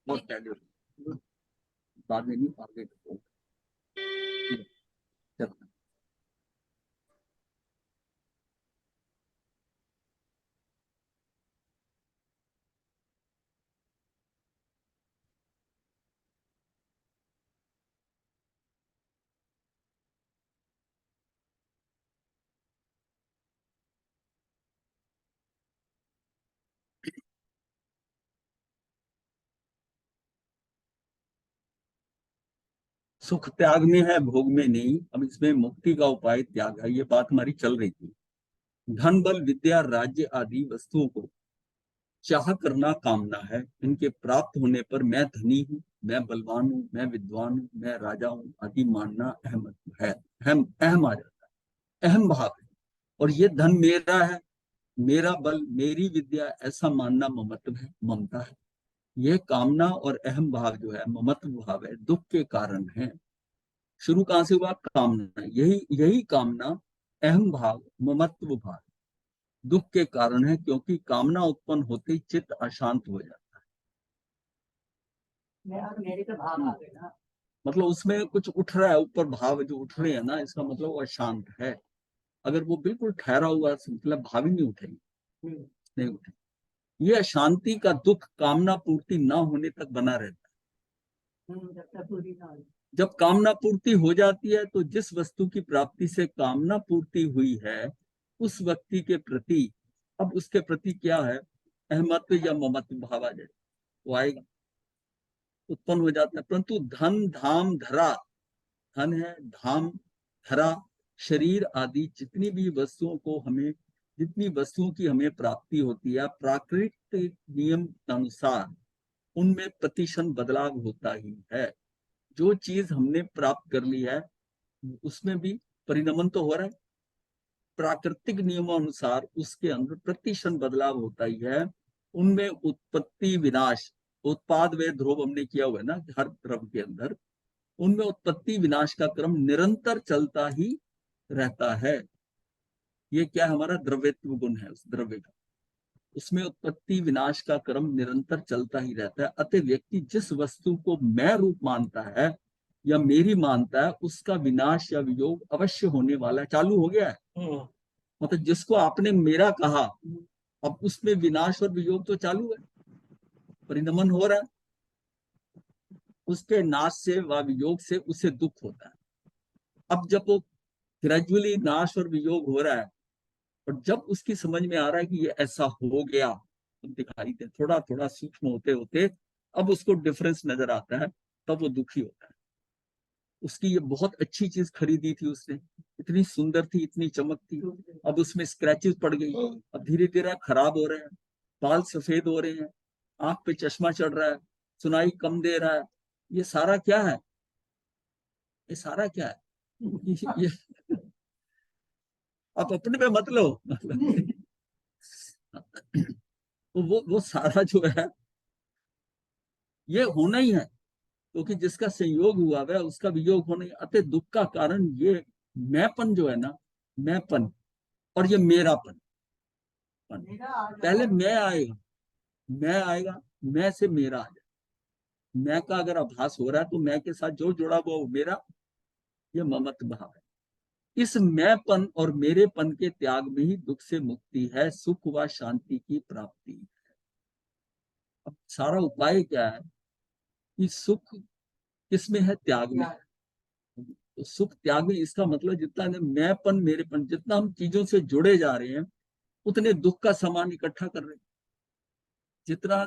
बहुत पहले बाद में नहीं आगे। सुख त्याग में है, भोग में नहीं। अब इसमें मुक्ति का उपाय त्याग है, ये बात हमारी चल रही थी। धन बल विद्या राज्य आदि वस्तुओं को चाह करना कामना है। इनके प्राप्त होने पर मैं धनी हूँ, मैं बलवान हूँ, मैं विद्वान हूँ, मैं राजा हूँ आदि मानना अहम है। अहम अहम आ जाता है, अहम भाव है। और ये धन मेरा है, मेरा बल, मेरी विद्या, ऐसा मानना ममत्व है, ममता है। यह कामना और अहम भाव जो है, ममत्व भाव है, दुख के कारण है। शुरू कहां से हुआ? कामना। यही यही कामना, अहम भाव, ममत्व भाव दुख के कारण है, क्योंकि कामना उत्पन्न होते ही चित्त अशांत हो जाता है। मतलब उसमें कुछ उठ रहा है, ऊपर भाव जो उठ रहे हैं ना, इसका मतलब वो अशांत है। अगर वो बिल्कुल ठहरा हुआ, मतलब भाव ही नहीं उठेंगे, नहीं उठे। ये अशांति का दुख कामना पूर्ति ना होने तक बना रहता है। जब तक पूरी ना हो। जब कामना पूर्ति हो जाती है, तो जिस वस्तु की प्राप्ति से कामना पूर्ति हुई है, उस व्यक्ति के प्रति, अब उसके प्रति क्या है, अहमत्व या ममत्व भाव आ जाए, वो आएगा, उत्पन्न हो जाता है। परंतु धन धाम धरा, धन है, धाम, धरा, शरीर आदि जितनी भी वस्तुओं को हमें, जितनी वस्तुओं की हमें प्राप्ति होती है, प्राकृतिक नियम के अनुसार उनमें प्रतिशत बदलाव होता ही है। जो चीज हमने प्राप्त कर ली है, उसमें भी परिणमन तो हो रहा है। प्राकृतिक नियमों अनुसार उसके अंदर प्रतिशत बदलाव होता ही है। उनमें उत्पत्ति विनाश, उत्पाद व ध्रुव हमने किया हुआ है ना, हर द्रव्य के अंदर उनमें उत्पत्ति विनाश का क्रम निरंतर चलता ही रहता है। ये क्या, हमारा द्रव्यत्व गुण है उस द्रव्य का, उसमें उत्पत्ति विनाश का क्रम निरंतर चलता ही रहता है। अतः व्यक्ति जिस वस्तु को मैं रूप मानता है या मेरी मानता है, उसका विनाश या वियोग अवश्य होने वाला है, चालू हो गया है। मतलब जिसको आपने मेरा कहा, अब उसमें विनाश और वियोग तो चालू है, परिणमन हो रहा है। उसके नाश से व वियोग से उसे दुख होता है। अब जब वो ग्रेजुअली नाश और वियोग हो रहा है, और जब उसकी समझ में आ रहा है कि ये ऐसा हो गया, तो दिखाई दे, थोड़ा थोड़ा सूक्ष्म होते होते अब उसको डिफरेंस नजर आता है, तब वो दुखी होता है। उसकी ये बहुत अच्छी चीज खरीदी थी उसने, इतनी सुंदर थी, इतनी चमक थी, अब उसमें स्क्रैचेस पड़ गई, अब धीरे धीरे खराब हो रहे हैं, बाल सफेद हो रहे हैं, आंख पे चश्मा चढ़ रहा है, सुनाई कम दे रहा है। ये सारा क्या है? ये सारा क्या है? ये आप अपने पे मत लो। तो वो सारा जो है, ये होना ही है, क्योंकि जिसका संयोग हुआ है उसका वियोग होना ही। अतः दुख का कारण ये मैंपन जो है ना, मैंपन, और ये मेरापन। पहले मैं आएगा, मैं आएगा, मैं से मेरा आ जाए। मैं का अगर आभास हो रहा है, तो मैं के साथ जो जुड़ा हुआ वो मेरा, ये ममत्व भाव है। इस मैंपन और मेरेपन के त्याग में ही दुख से मुक्ति है, सुख व शांति की प्राप्ति। अब सारा उपाय क्या है कि सुख किसमें है? त्याग में। तो सुख त्याग में, इसका मतलब जितना मैंपन मेरेपन, जितना हम चीजों से जुड़े जा रहे हैं, उतने दुख का सामान इकट्ठा कर रहे हैं। जितना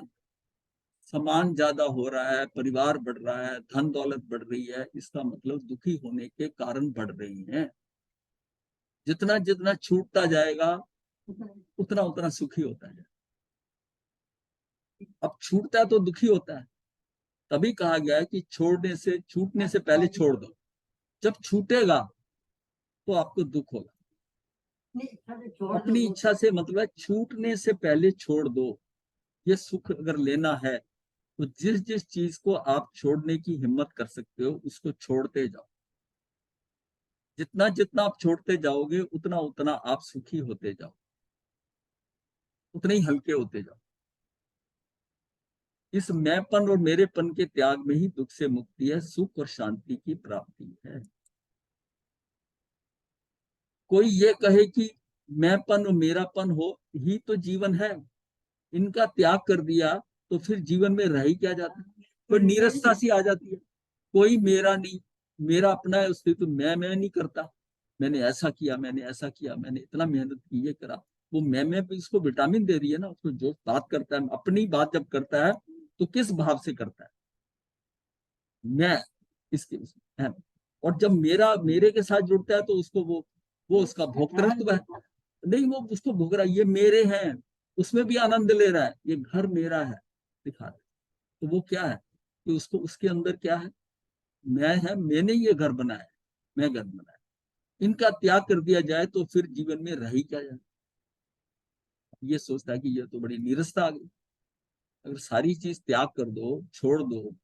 सामान ज्यादा हो रहा है, परिवार बढ़ रहा है, धन दौलत बढ़ रही है, इसका मतलब दुखी होने के कारण बढ़ रही हैं। जितना जितना छूटता जाएगा, उतना उतना सुखी होता है। अब छूटता है तो दुखी होता है। तभी कहा गया है कि छोड़ने से, छूटने से पहले छोड़ दो। जब छूटेगा तो आपको दुख होगा। अपनी इच्छा से मतलब छूटने से पहले छोड़ दो। ये सुख अगर लेना है, तो जिस जिस चीज को आप छोड़ने की हिम्मत कर सकते हो, उसको छोड़ते जाओ। जितना जितना आप छोड़ते जाओगे, उतना उतना आप सुखी होते जाओ, उतने ही हल्के होते जाओ। इस मैंपन और मेरेपन के त्याग में ही दुख से मुक्ति है, सुख और शांति की प्राप्ति है। कोई ये कहे कि मैंपन और मेरापन हो ही तो जीवन है, इनका त्याग कर दिया तो फिर जीवन में रह ही क्या जाता है, तो नीरसता सी आ जाती है। कोई मेरा नहीं, मेरा अपना है अस्तित्व, मैं नहीं करता, मैंने ऐसा किया, मैंने ऐसा किया, मैंने इतना मेहनत की, ये करा। वो मैं भी इसको विटामिन दे रही है ना, उसको जो बात करता है, अपनी बात जब करता है तो किस भाव से करता है, मैं इसके है। और जब मेरा मेरे के साथ जुड़ता है तो उसको वो उसका भोक्तृत्व है, नहीं वो उसको भोग रहा है, ये मेरे हैं, उसमें भी आनंद ले रहा है, ये घर मेरा है दिखा रहा है। तो वो क्या है कि उसको उसके अंदर क्या है, मैं है, मैंने ये घर बनाया, मैं घर बनाया। इनका त्याग कर दिया जाए तो फिर जीवन में रह ही क्या जाए। ये सोचता है कि ये तो बड़ी नीरसता आ गई। अगर सारी चीज त्याग कर दो, छोड़ दो,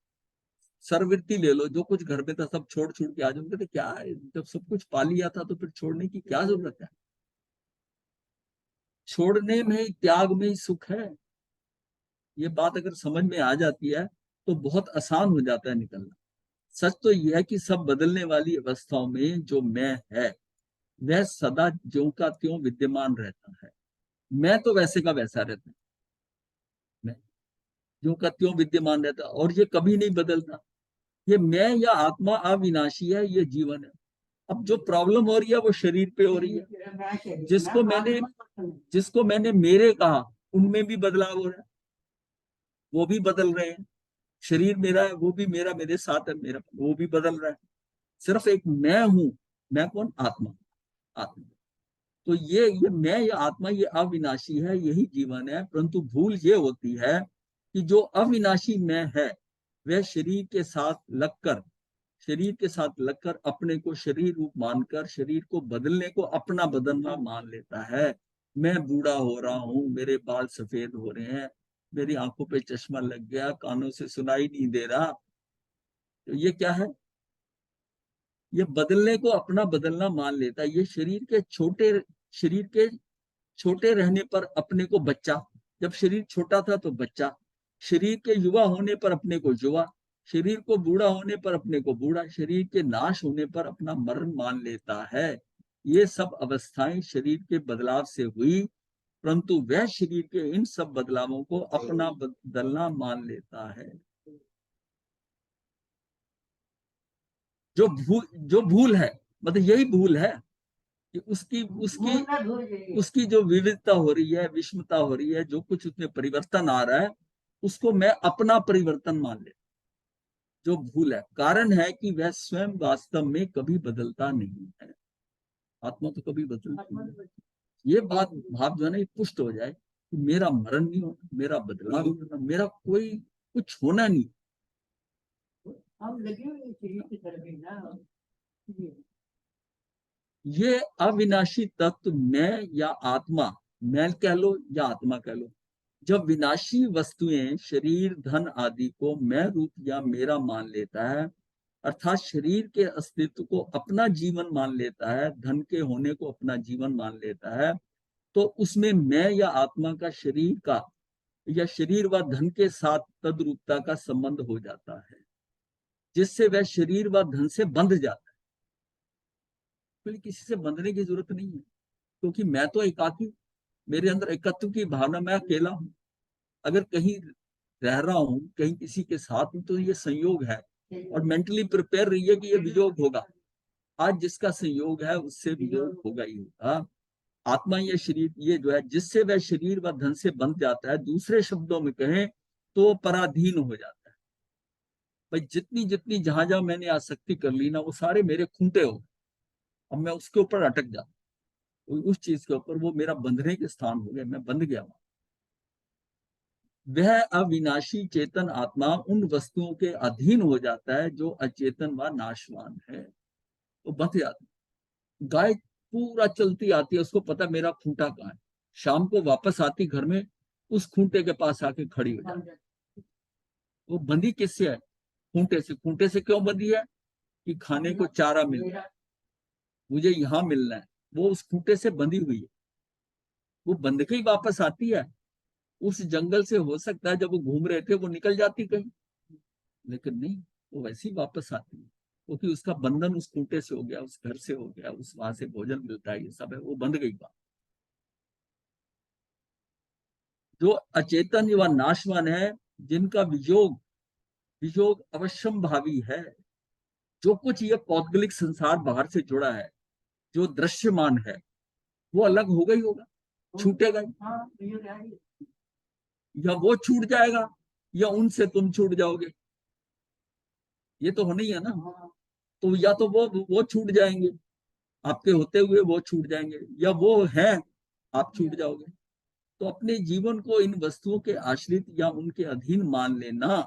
सर्ववृत्ति ले लो, जो कुछ घर में था सब छोड़ छूट के आ जाओ, कहते क्या है, जब सब कुछ पा लिया था तो फिर छोड़ने की क्या जरूरत है। छोड़ने में ही, त्याग में ही सुख है। ये बात अगर समझ में आ जाती है तो बहुत आसान हो जाता है निकलना। सच तो यह है कि सब बदलने वाली अवस्थाओं में जो मैं है वह सदा ज्यों का त्यों विद्यमान रहता है। मैं तो वैसे का वैसा रहता है, मैं ज्यों का त्यों विद्यमान रहता है और ये कभी नहीं बदलता। ये मैं या आत्मा अविनाशी है, ये जीवन है। अब जो प्रॉब्लम हो रही है वो शरीर पे हो रही है। जिसको मैंने मेरे कहा उनमें भी बदलाव हो रहा है, वो भी बदल रहे हैं। शरीर मेरा है, वो भी मेरा, मेरे साथ है, मेरा वो भी बदल रहा है। सिर्फ एक मैं हूं, मैं कौन, आत्मा। आत्मा तो ये मैं, ये आत्मा, ये अविनाशी है, यही जीवन है। परंतु भूल ये होती है कि जो अविनाशी मैं है वह शरीर के साथ लगकर अपने को शरीर रूप मानकर शरीर को बदलने को अपना बदलना मान लेता है। मैं बूढ़ा हो रहा हूँ, मेरे बाल सफेद हो रहे हैं, मेरी आंखों पे चश्मा लग गया, कानों से सुनाई नहीं दे रहा। तो ये क्या है, ये बदलने को अपना बदलना मान लेता है। ये शरीर के छोटे रहने पर अपने को बच्चा, जब शरीर छोटा था तो बच्चा, शरीर के युवा होने पर अपने को युवा, शरीर को बूढ़ा होने पर अपने को बूढ़ा, शरीर के नाश होने पर अपना मरण मान लेता है। ये सब अवस्थाएं शरीर के बदलाव से हुई, परंतु वह शरीर के इन सब बदलावों को अपना बदलना मान लेता है। जो भूल है, मतलब यही भूल है कि उसकी उसकी उसकी जो विविधता हो रही है, विषमता हो रही है, जो कुछ उसमें परिवर्तन आ रहा है, उसको मैं अपना परिवर्तन मान ले। जो भूल है, कारण है कि वह स्वयं वास्तव में कभी बदलता नहीं है। आत्मा तो कभी बदलती नहीं। ये बात भाव जो है ना, ये पुष्ट हो जाए कि मेरा मरण नहीं होना, मेरा बदलाव नहीं होना, मेरा कोई कुछ होना नहीं। हम लगे हुए की तरफ ही ना, ये अविनाशी तत्व मैं या आत्मा, मैं कह लो या आत्मा कह लो, जब विनाशी वस्तुएं शरीर धन आदि को मैं रूप या मेरा मान लेता है, अर्थात शरीर के अस्तित्व को अपना जीवन मान लेता है, धन के होने को अपना जीवन मान लेता है, तो उसमें मैं या आत्मा का शरीर का या शरीर व धन के साथ तद्रूपता का संबंध हो जाता है, जिससे वह शरीर व धन से बंध जाता है। तो किसी से बंधने की जरूरत नहीं है, क्योंकि मैं तो एकाकी, मेरे अंदर एकत्व की भावना, मैं अकेला हूं। अगर कहीं रह रहा हूं, कहीं किसी के साथ हूं, तो ये संयोग है और मेंटली प्रिपेयर रहिए कि ये वियोग होगा। आज जिसका संयोग है उससे वियोग होगा ही होगा। आत्मा ये शरीर, ये जो है जिससे वह शरीर व धन से बंध जाता है, दूसरे शब्दों में कहें तो पराधीन हो जाता है। भाई जितनी जितनी जहां जहां मैंने आसक्ति कर ली ना, वो सारे मेरे खूंटे हो, अब मैं उसके ऊपर अटक जाता हूँ, उस चीज के ऊपर वो मेरा बंधने के स्थान हो गया, मैं बंध गया। वह अविनाशी चेतन आत्मा उन वस्तुओं के अधीन हो जाता है जो अचेतन व नाशवान है। वो बंध जाता है। गाय पूरा चलती आती है, उसको पता मेरा खूंटा कहाँ है, शाम को वापस आती घर में, उस खूंटे के पास आके खड़ी हो जाती है। वो बंधी किससे है, खूंटे से। खूंटे से क्यों बंधी है कि खाने को चारा मिल रहा है, मुझे यहाँ मिलना है, वो उस खूंटे से बंधी हुई है। वो बंध के ही वापस आती है, उस जंगल से हो सकता है जब वो घूम रहे थे वो निकल जाती कहीं, लेकिन नहीं, वो वैसे ही वापस आती है, क्योंकि उसका बंधन उस खूंटे से हो गया, उस घर से हो गया, उस वहां से भोजन मिलता है, ये सब है, वो बंध गई बात। जो अचेतन व नाशवान है, जिनका वियोग वियोग अवश्यम भावी है, जो कुछ ये पौद्गलिक संसार बाहर से जुड़ा है, जो दृश्यमान है, वो अलग होगा ही होगा, छूटेगा ही। या वो छूट जाएगा या उनसे तुम छूट जाओगे, ये तो होना ही है ना। तो या तो वो छूट जाएंगे, आपके होते हुए वो छूट जाएंगे, या वो है, आप छूट जाओगे। तो अपने जीवन को इन वस्तुओं के आश्रित या उनके अधीन मान लेना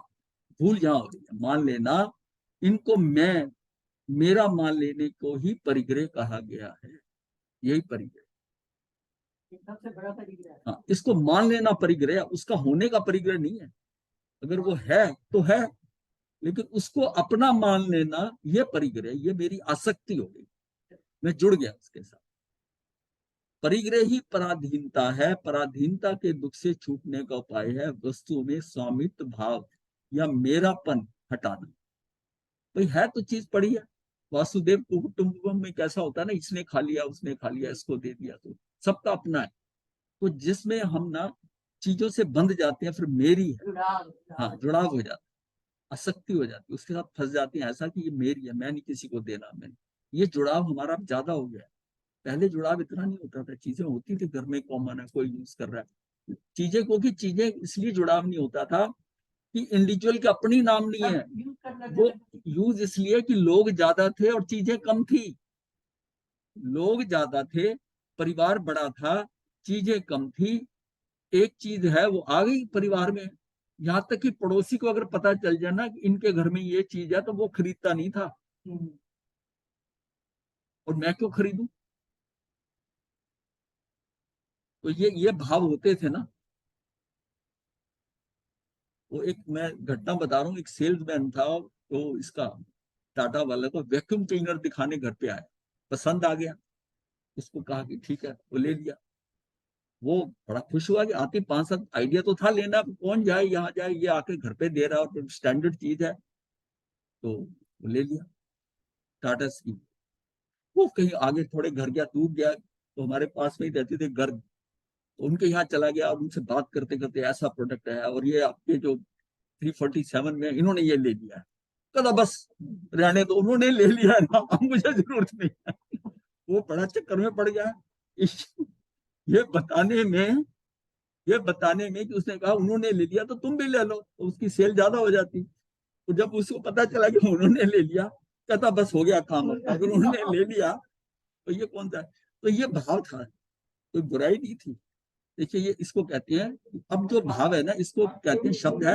भूल जाओ, मान लेना, इनको मैं मेरा मान लेने को ही परिग्रह कहा गया है। यही परिग्रह, सबसे बड़ा परिग्रह। हाँ, इसको मान लेना परिग्रह, उसका होने का परिग्रह नहीं है। अगर वो है तो है, लेकिन उसको अपना मान लेना ये परिग्रह, ये मेरी आसक्ति हो गई, मैं जुड़ गया उसके साथ। परिग्रह ही पराधीनता है, पराधीनता के दुख से छूटने का उपाय है वस्तु में स्वामित्व भाव या मेरापन हटाना। भाई है तो चीज पड़ी है, वासुदेव कुटुंबकम में कैसा होता है ना, इसने खा लिया उसने खा लिया इसको दे दिया, तो सबका अपना है। तो जिसमें हम ना चीजों से बंध जाते हैं, फिर मेरी है, हाँ जुड़ाव हो जाता है, आसक्ति हो जाती है, उसके साथ फंस जाती है, ऐसा कि ये मेरी है, मैं नहीं किसी को देना, मैंने, ये जुड़ाव हमारा ज्यादा हो गया है। पहले जुड़ाव इतना नहीं होता था, चीजें होती थी घर में, कॉमन है, कोई यूज कर रहा है चीजें, क्योंकि चीजें इसलिए जुड़ाव नहीं होता था कि इंडिविजुअल की अपनी नाम नहीं है, वो यूज इसलिए कि लोग ज्यादा थे और चीजें कम थी। लोग ज्यादा थे, परिवार बड़ा था, चीजें कम थी, एक चीज है वो आ गई परिवार में। यहाँ तक कि पड़ोसी को अगर पता चल जाए ना कि इनके घर में ये चीज है, तो वो खरीदता नहीं था, और मैं क्यों खरीदूं। तो ये भाव होते थे ना। वो एक मैं घटना बता रहा हूँ, एक सेल्समैन था, तो इसका टाटा वाला को वैक्यूम क्लीनर दिखाने घर पे आया, पसंद आ गया, उसको कहा कि ठीक है, वो ले लिया। वो बड़ा खुश हुआ कि आते 5-7 आइडिया तो था लेना, कौन जाए यहाँ जाए, ये आके घर पे दे रहा है और स्टैंडर्ड चीज है, तो वो ले लिया टाटा स्की। वो कहीं आगे थोड़े घर गया, दूर गया, तो हमारे पास में ही रहते थे घर, तो उनके यहाँ चला गया और उनसे बात करते करते ऐसा प्रोडक्ट है और ये आपके जो 347 में इन्होंने ये ले लिया है, कहता बस रहने दो, उन्होंने ले लिया है ना, अब मुझे जरूरत नहीं है। वो बड़ा चक्कर में पड़ गया ये बताने में, ये बताने में कि उसने कहा उन्होंने ले लिया तो तुम भी ले लो, तो उसकी सेल ज्यादा हो जाती। तो जब उसको पता चला कि उन्होंने ले लिया, कहता बस हो गया काम, अगर उन्होंने ले लिया तो ये कौन सा है। तो ये भाव था, कोई बुराई नहीं थी। देखिए ये इसको कहते हैं, अब जो भाव है ना, इसको कहते हैं, शब्द है,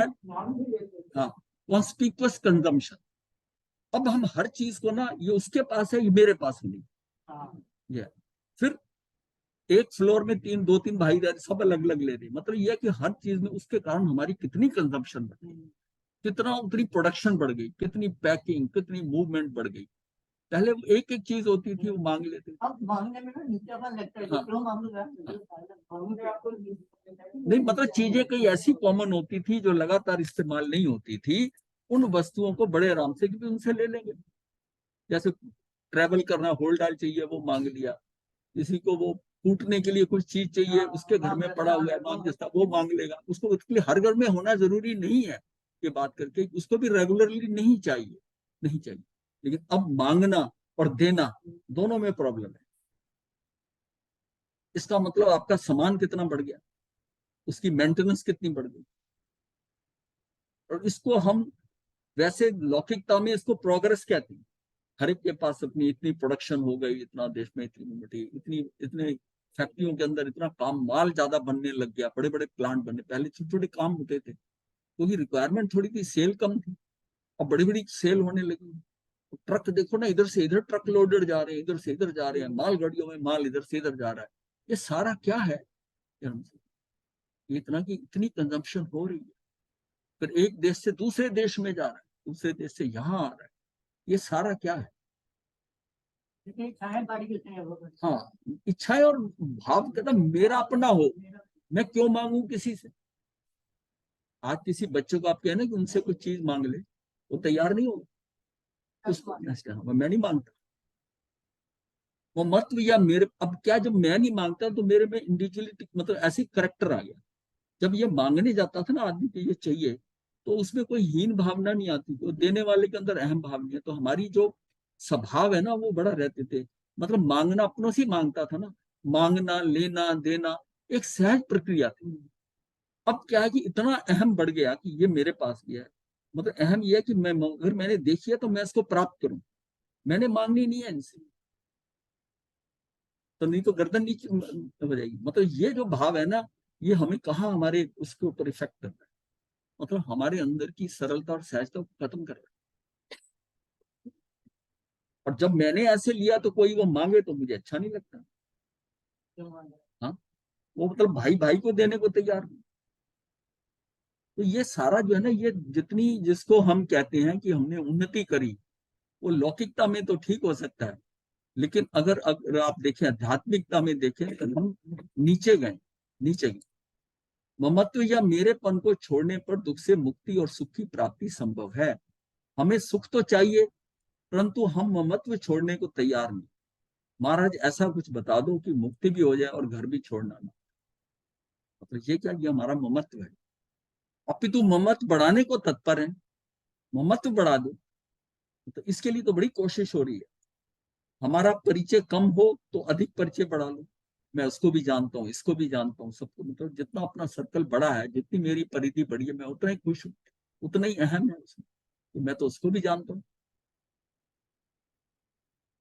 हाँ, कॉन्स्पिक्वस कंजम्पशन। अब हम हर चीज को ना, ये उसके पास है, ये मेरे पास नहीं, ये फिर एक फ्लोर में 2-3 भाई रह, सब अलग अलग ले रहे, मतलब ये है कि हर चीज में उसके कारण हमारी कितनी कंजम्पशन बढ़ गई, कितना उतनी प्रोडक्शन बढ़ गई, कितनी पैकिंग, कितनी मूवमेंट बढ़ गई। पहले वो एक एक चीज होती थी, वो मांग लेते, अब मांगने में ना नीचापन लगता है, क्यों मांगूंगा, नहीं, मतलब चीजें कई ऐसी कॉमन होती थी जो लगातार इस्तेमाल नहीं होती थी, उन वस्तुओं को बड़े आराम से कि उनसे ले लेंगे। जैसे ट्रेवल करना, होल्ड ऑयल चाहिए, वो मांग लिया। किसी को वो कूटने के लिए कुछ चीज चाहिए, उसके घर में पड़ा हुआ है मांग जैसा, वो मांग लेगा। उसको उसके लिए हर घर में होना जरूरी नहीं है, ये बात करके उसको भी रेगुलरली नहीं चाहिए, नहीं चाहिए। लेकिन अब मांगना और देना दोनों में प्रॉब्लम है। इसका मतलब आपका सामान कितना बढ़ गया, उसकी मेंटेनेंस कितनी बढ़ गई। और इसको हम वैसे लौकिकता में इसको प्रोग्रेस कहते हैं। हर एक के पास अपनी इतनी प्रोडक्शन हो गई, इतना देश में इतनी मिट्टी, इतनी इतने फैक्ट्रियों के अंदर इतना काम, माल ज्यादा बनने लग गया, बड़े बड़े प्लांट बनने, पहले छोटे छोटे काम होते थे क्योंकि रिक्वायरमेंट थोड़ी थी, सेल कम थी, अब बड़ी बड़ी सेल होने लगी। तो ट्रक देखो ना, इधर से इधर ट्रक लोडेड जा रहे हैं, इधर से इधर जा रहे हैं, माल गाड़ियों में माल इधर से इधर जा रहा है। ये सारा क्या है, इतना की इतनी कंजम्पशन हो रही है, फिर एक देश से दूसरे देश में जा रहा है, दूसरे देश से यहाँ आ रहा है, ये सारा क्या है। हाँ, इच्छाएं और भाव कहता मेरा अपना हो, मैं क्यों मांगू किसी से। आज किसी बच्चे को आप कहना कि उनसे कुछ चीज मांग ले, वो तैयार नहीं होगा, उसको मैं नहीं मांगता। वो मत या मेरे, अब क्या, जब मैं नहीं मांगता तो मेरे में इंडिविजुअलिटी, मतलब ऐसी करेक्टर आ गया। जब ये मांगने जाता था ना आदमी को ये चाहिए, तो उसमें कोई हीन भावना नहीं आती, तो देने वाले के अंदर अहम भाव नहीं है। तो हमारी जो स्वभाव है ना वो बड़ा रहते थे, मतलब मांगना अपनों से ही मांगता था ना, मांगना लेना देना एक सहज प्रक्रिया थी। अब क्या है कि इतना अहम बढ़ गया कि ये मेरे पास भी है, मतलब अहम यह है कि मैं, अगर मैंने देखी है तो मैं इसको प्राप्त करूं, मैंने मांगनी नहीं है इनसे, तो नहीं तो गर्दन नीचे हो जाएगी। मतलब ये जो भाव है ना, ये हमें कहाँ हमारे उसके ऊपर इफेक्ट करता है, मतलब हमारे अंदर की सरलता और सहजता को खत्म कर रहा है। और जब मैंने ऐसे लिया तो कोई वो मांगे तो मुझे अच्छा नहीं लगता। हाँ, वो मतलब भाई भाई को देने को तैयार नहीं। तो ये सारा जो है ना, ये जितनी जिसको हम कहते हैं कि हमने उन्नति करी, वो लौकिकता में तो ठीक हो सकता है, लेकिन अगर आप देखें आध्यात्मिकता में देखें तो हम नीचे गए, नीचे गए। ममत्व या मेरेपन को छोड़ने पर दुख से मुक्ति और सुख की प्राप्ति संभव है। हमें सुख तो चाहिए, परंतु हम ममत्व छोड़ने को तैयार नहीं। महाराज ऐसा कुछ बता दो कि मुक्ति भी हो जाए और घर भी छोड़ना ना, मतलब ये क्या, ये हमारा ममत्व है। अपितु ममत्व बढ़ाने को तत्पर है, ममत्व बढ़ा दो, तो इसके लिए तो बड़ी कोशिश हो रही है। हमारा परिचय कम हो तो अधिक परिचय बढ़ा लो, मैं उसको भी जानता हूँ, इसको भी जानता हूँ, सबको, मतलब जितना अपना सर्कल बड़ा है, जितनी मेरी परिधि बड़ी है, मैं उतना ही खुश हूँ, उतना ही अहम है उसमें, तो मैं तो उसको भी जानता हूँ।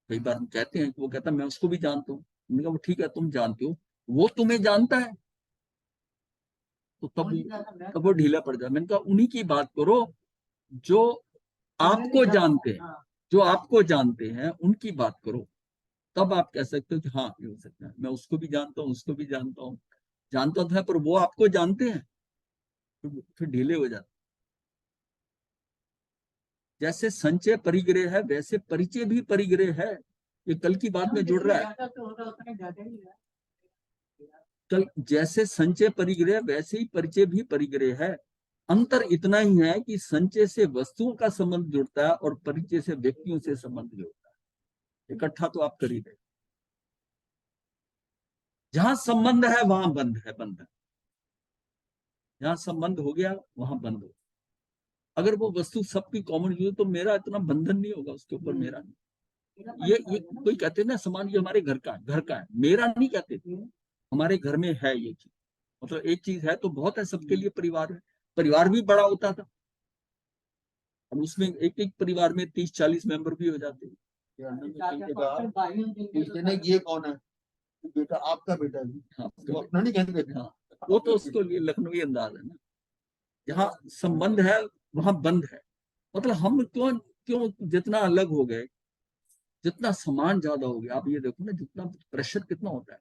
कई बार हम कहते हैं कि वो कहता है मैं उसको भी जानता हूँ, मैंने कहा वो ठीक है तुम जानते हो, वो तुम्हें जानता है, तो तब वो ढीला पड़ जाए। मैंने कहा उन्हीं की बात करो जो आपको जानते हैं, जो आपको जानते हैं उनकी बात करो, तब आप कह सकते हो कि हाँ ये हो सकता है। मैं उसको भी जानता हूँ, उसको भी जानता हूँ, जानता था, पर वो आपको जानते हैं, फिर ढीले हो जाते। जैसे संचय परिग्रह है वैसे परिचय भी परिग्रह है, ये कल की बात में जुड़ रहा है। कल जैसे संचय परिग्रह वैसे ही परिचय भी परिग्रह है। अंतर इतना ही है कि संचय से वस्तुओं का संबंध जुड़ता है और परिचय से व्यक्तियों से संबंध जुड़ता है। इकट्ठा तो आप कर ही रहे, जहां संबंध है वहां बंध है, बंधन, जहां संबंध हो गया वहां बंध हो। अगर वो वस्तु सबकी कॉमन यूज तो मेरा इतना बंधन नहीं होगा उसके ऊपर, मेरा नहीं। ये कोई कहते हैं ना सामान ये हमारे घर का है, घर का है, मेरा नहीं कहते थे, हमारे घर में है ये चीज, मतलब एक चीज है तो बहुत है, सबके लिए परिवार है। परिवार भी बड़ा होता था, अब उसमें एक एक परिवार में 30-40 मेंबर भी हो जाते हैं। ये कौन है, बेटा आपका बेटा है। हाँ, तो अपना नहीं कहते। हाँ, वो तो उसको लिए लखनवी अंदाज है ना, जहाँ संबंध है वहां बंद है। मतलब हम क्यों क्यों जितना अलग हो गए, जितना सामान ज्यादा हो गया, आप ये देखो ना जितना प्रेशर कितना होता है,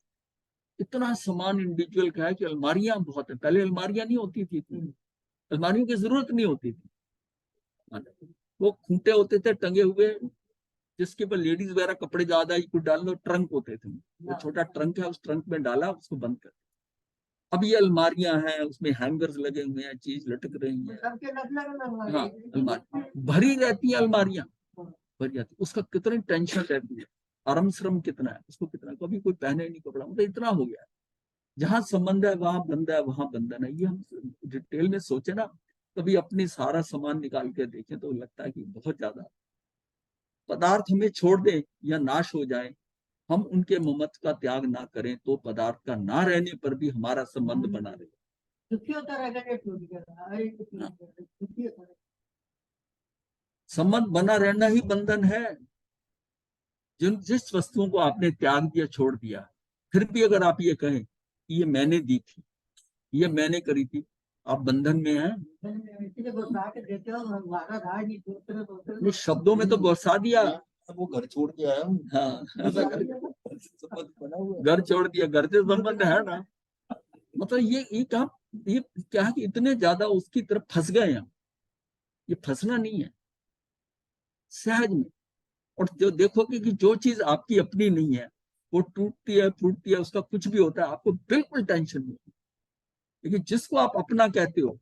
इतना सामान इंडिविजुअल का है कि अलमारियां बहुत है, पहले अलमारियां नहीं होती थी, अलमारियों की जरूरत नहीं होती थी। वो खूंटे होते थे टंगे हुए, जिसके ऊपर लेडीज वगैरह कपड़े ज्यादा ही कुछ डाल दो, ट्रंक होते थे, वो छोटा ट्रंक है, उस ट्रंक में डाला उसको बंद कर। अब ये अलमारियां हैं, उसमें हैंगर्स लगे हुए हैं, चीज लटक रही है। हाँ, अलमारी भरी रहती है, अलमारियां भरी जाती, उसका कितनी टेंशन रहती है, आराम श्रम कितना है उसको, कितना, कभी कोई पहने नहीं कपड़ा, मतलब इतना हो गया है। जहां संबंध है वहां बंध है, वहां बंधन है, ये हम डिटेल में सोचे ना, कभी अपनी सारा सामान निकाल के देखें तो लगता है कि बहुत ज्यादा पदार्थ हमें छोड़ दे या नाश हो जाए, हम उनके ममत्व का त्याग ना करें, तो पदार्थ का ना रहने पर भी हमारा संबंध बना रहे। संबंध बना रहना ही बंधन है। जिस वस्तुओं को आपने त्याग दिया, छोड़ दिया, फिर भी अगर आप ये कहें कि ये मैंने दी थी, ये मैंने करी थी, आप बंधन में हैं। ये शब्दों में तो बसा दिया, वो घर छोड़ के आया हूँ। हाँ, घर छोड़ दिया, घर से संबंध है ना, मतलब ये क्या है कि इतने ज्यादा उसकी तरफ फंस गए हैं। ये फंसना नहीं है, सहज में। और जो देखोगे कि जो चीज आपकी अपनी नहीं है वो टूटती है, फूटती है, उसका कुछ भी होता है, आपको बिल्कुल टेंशन नहीं। लेकिन जिसको आप अपना कहते हो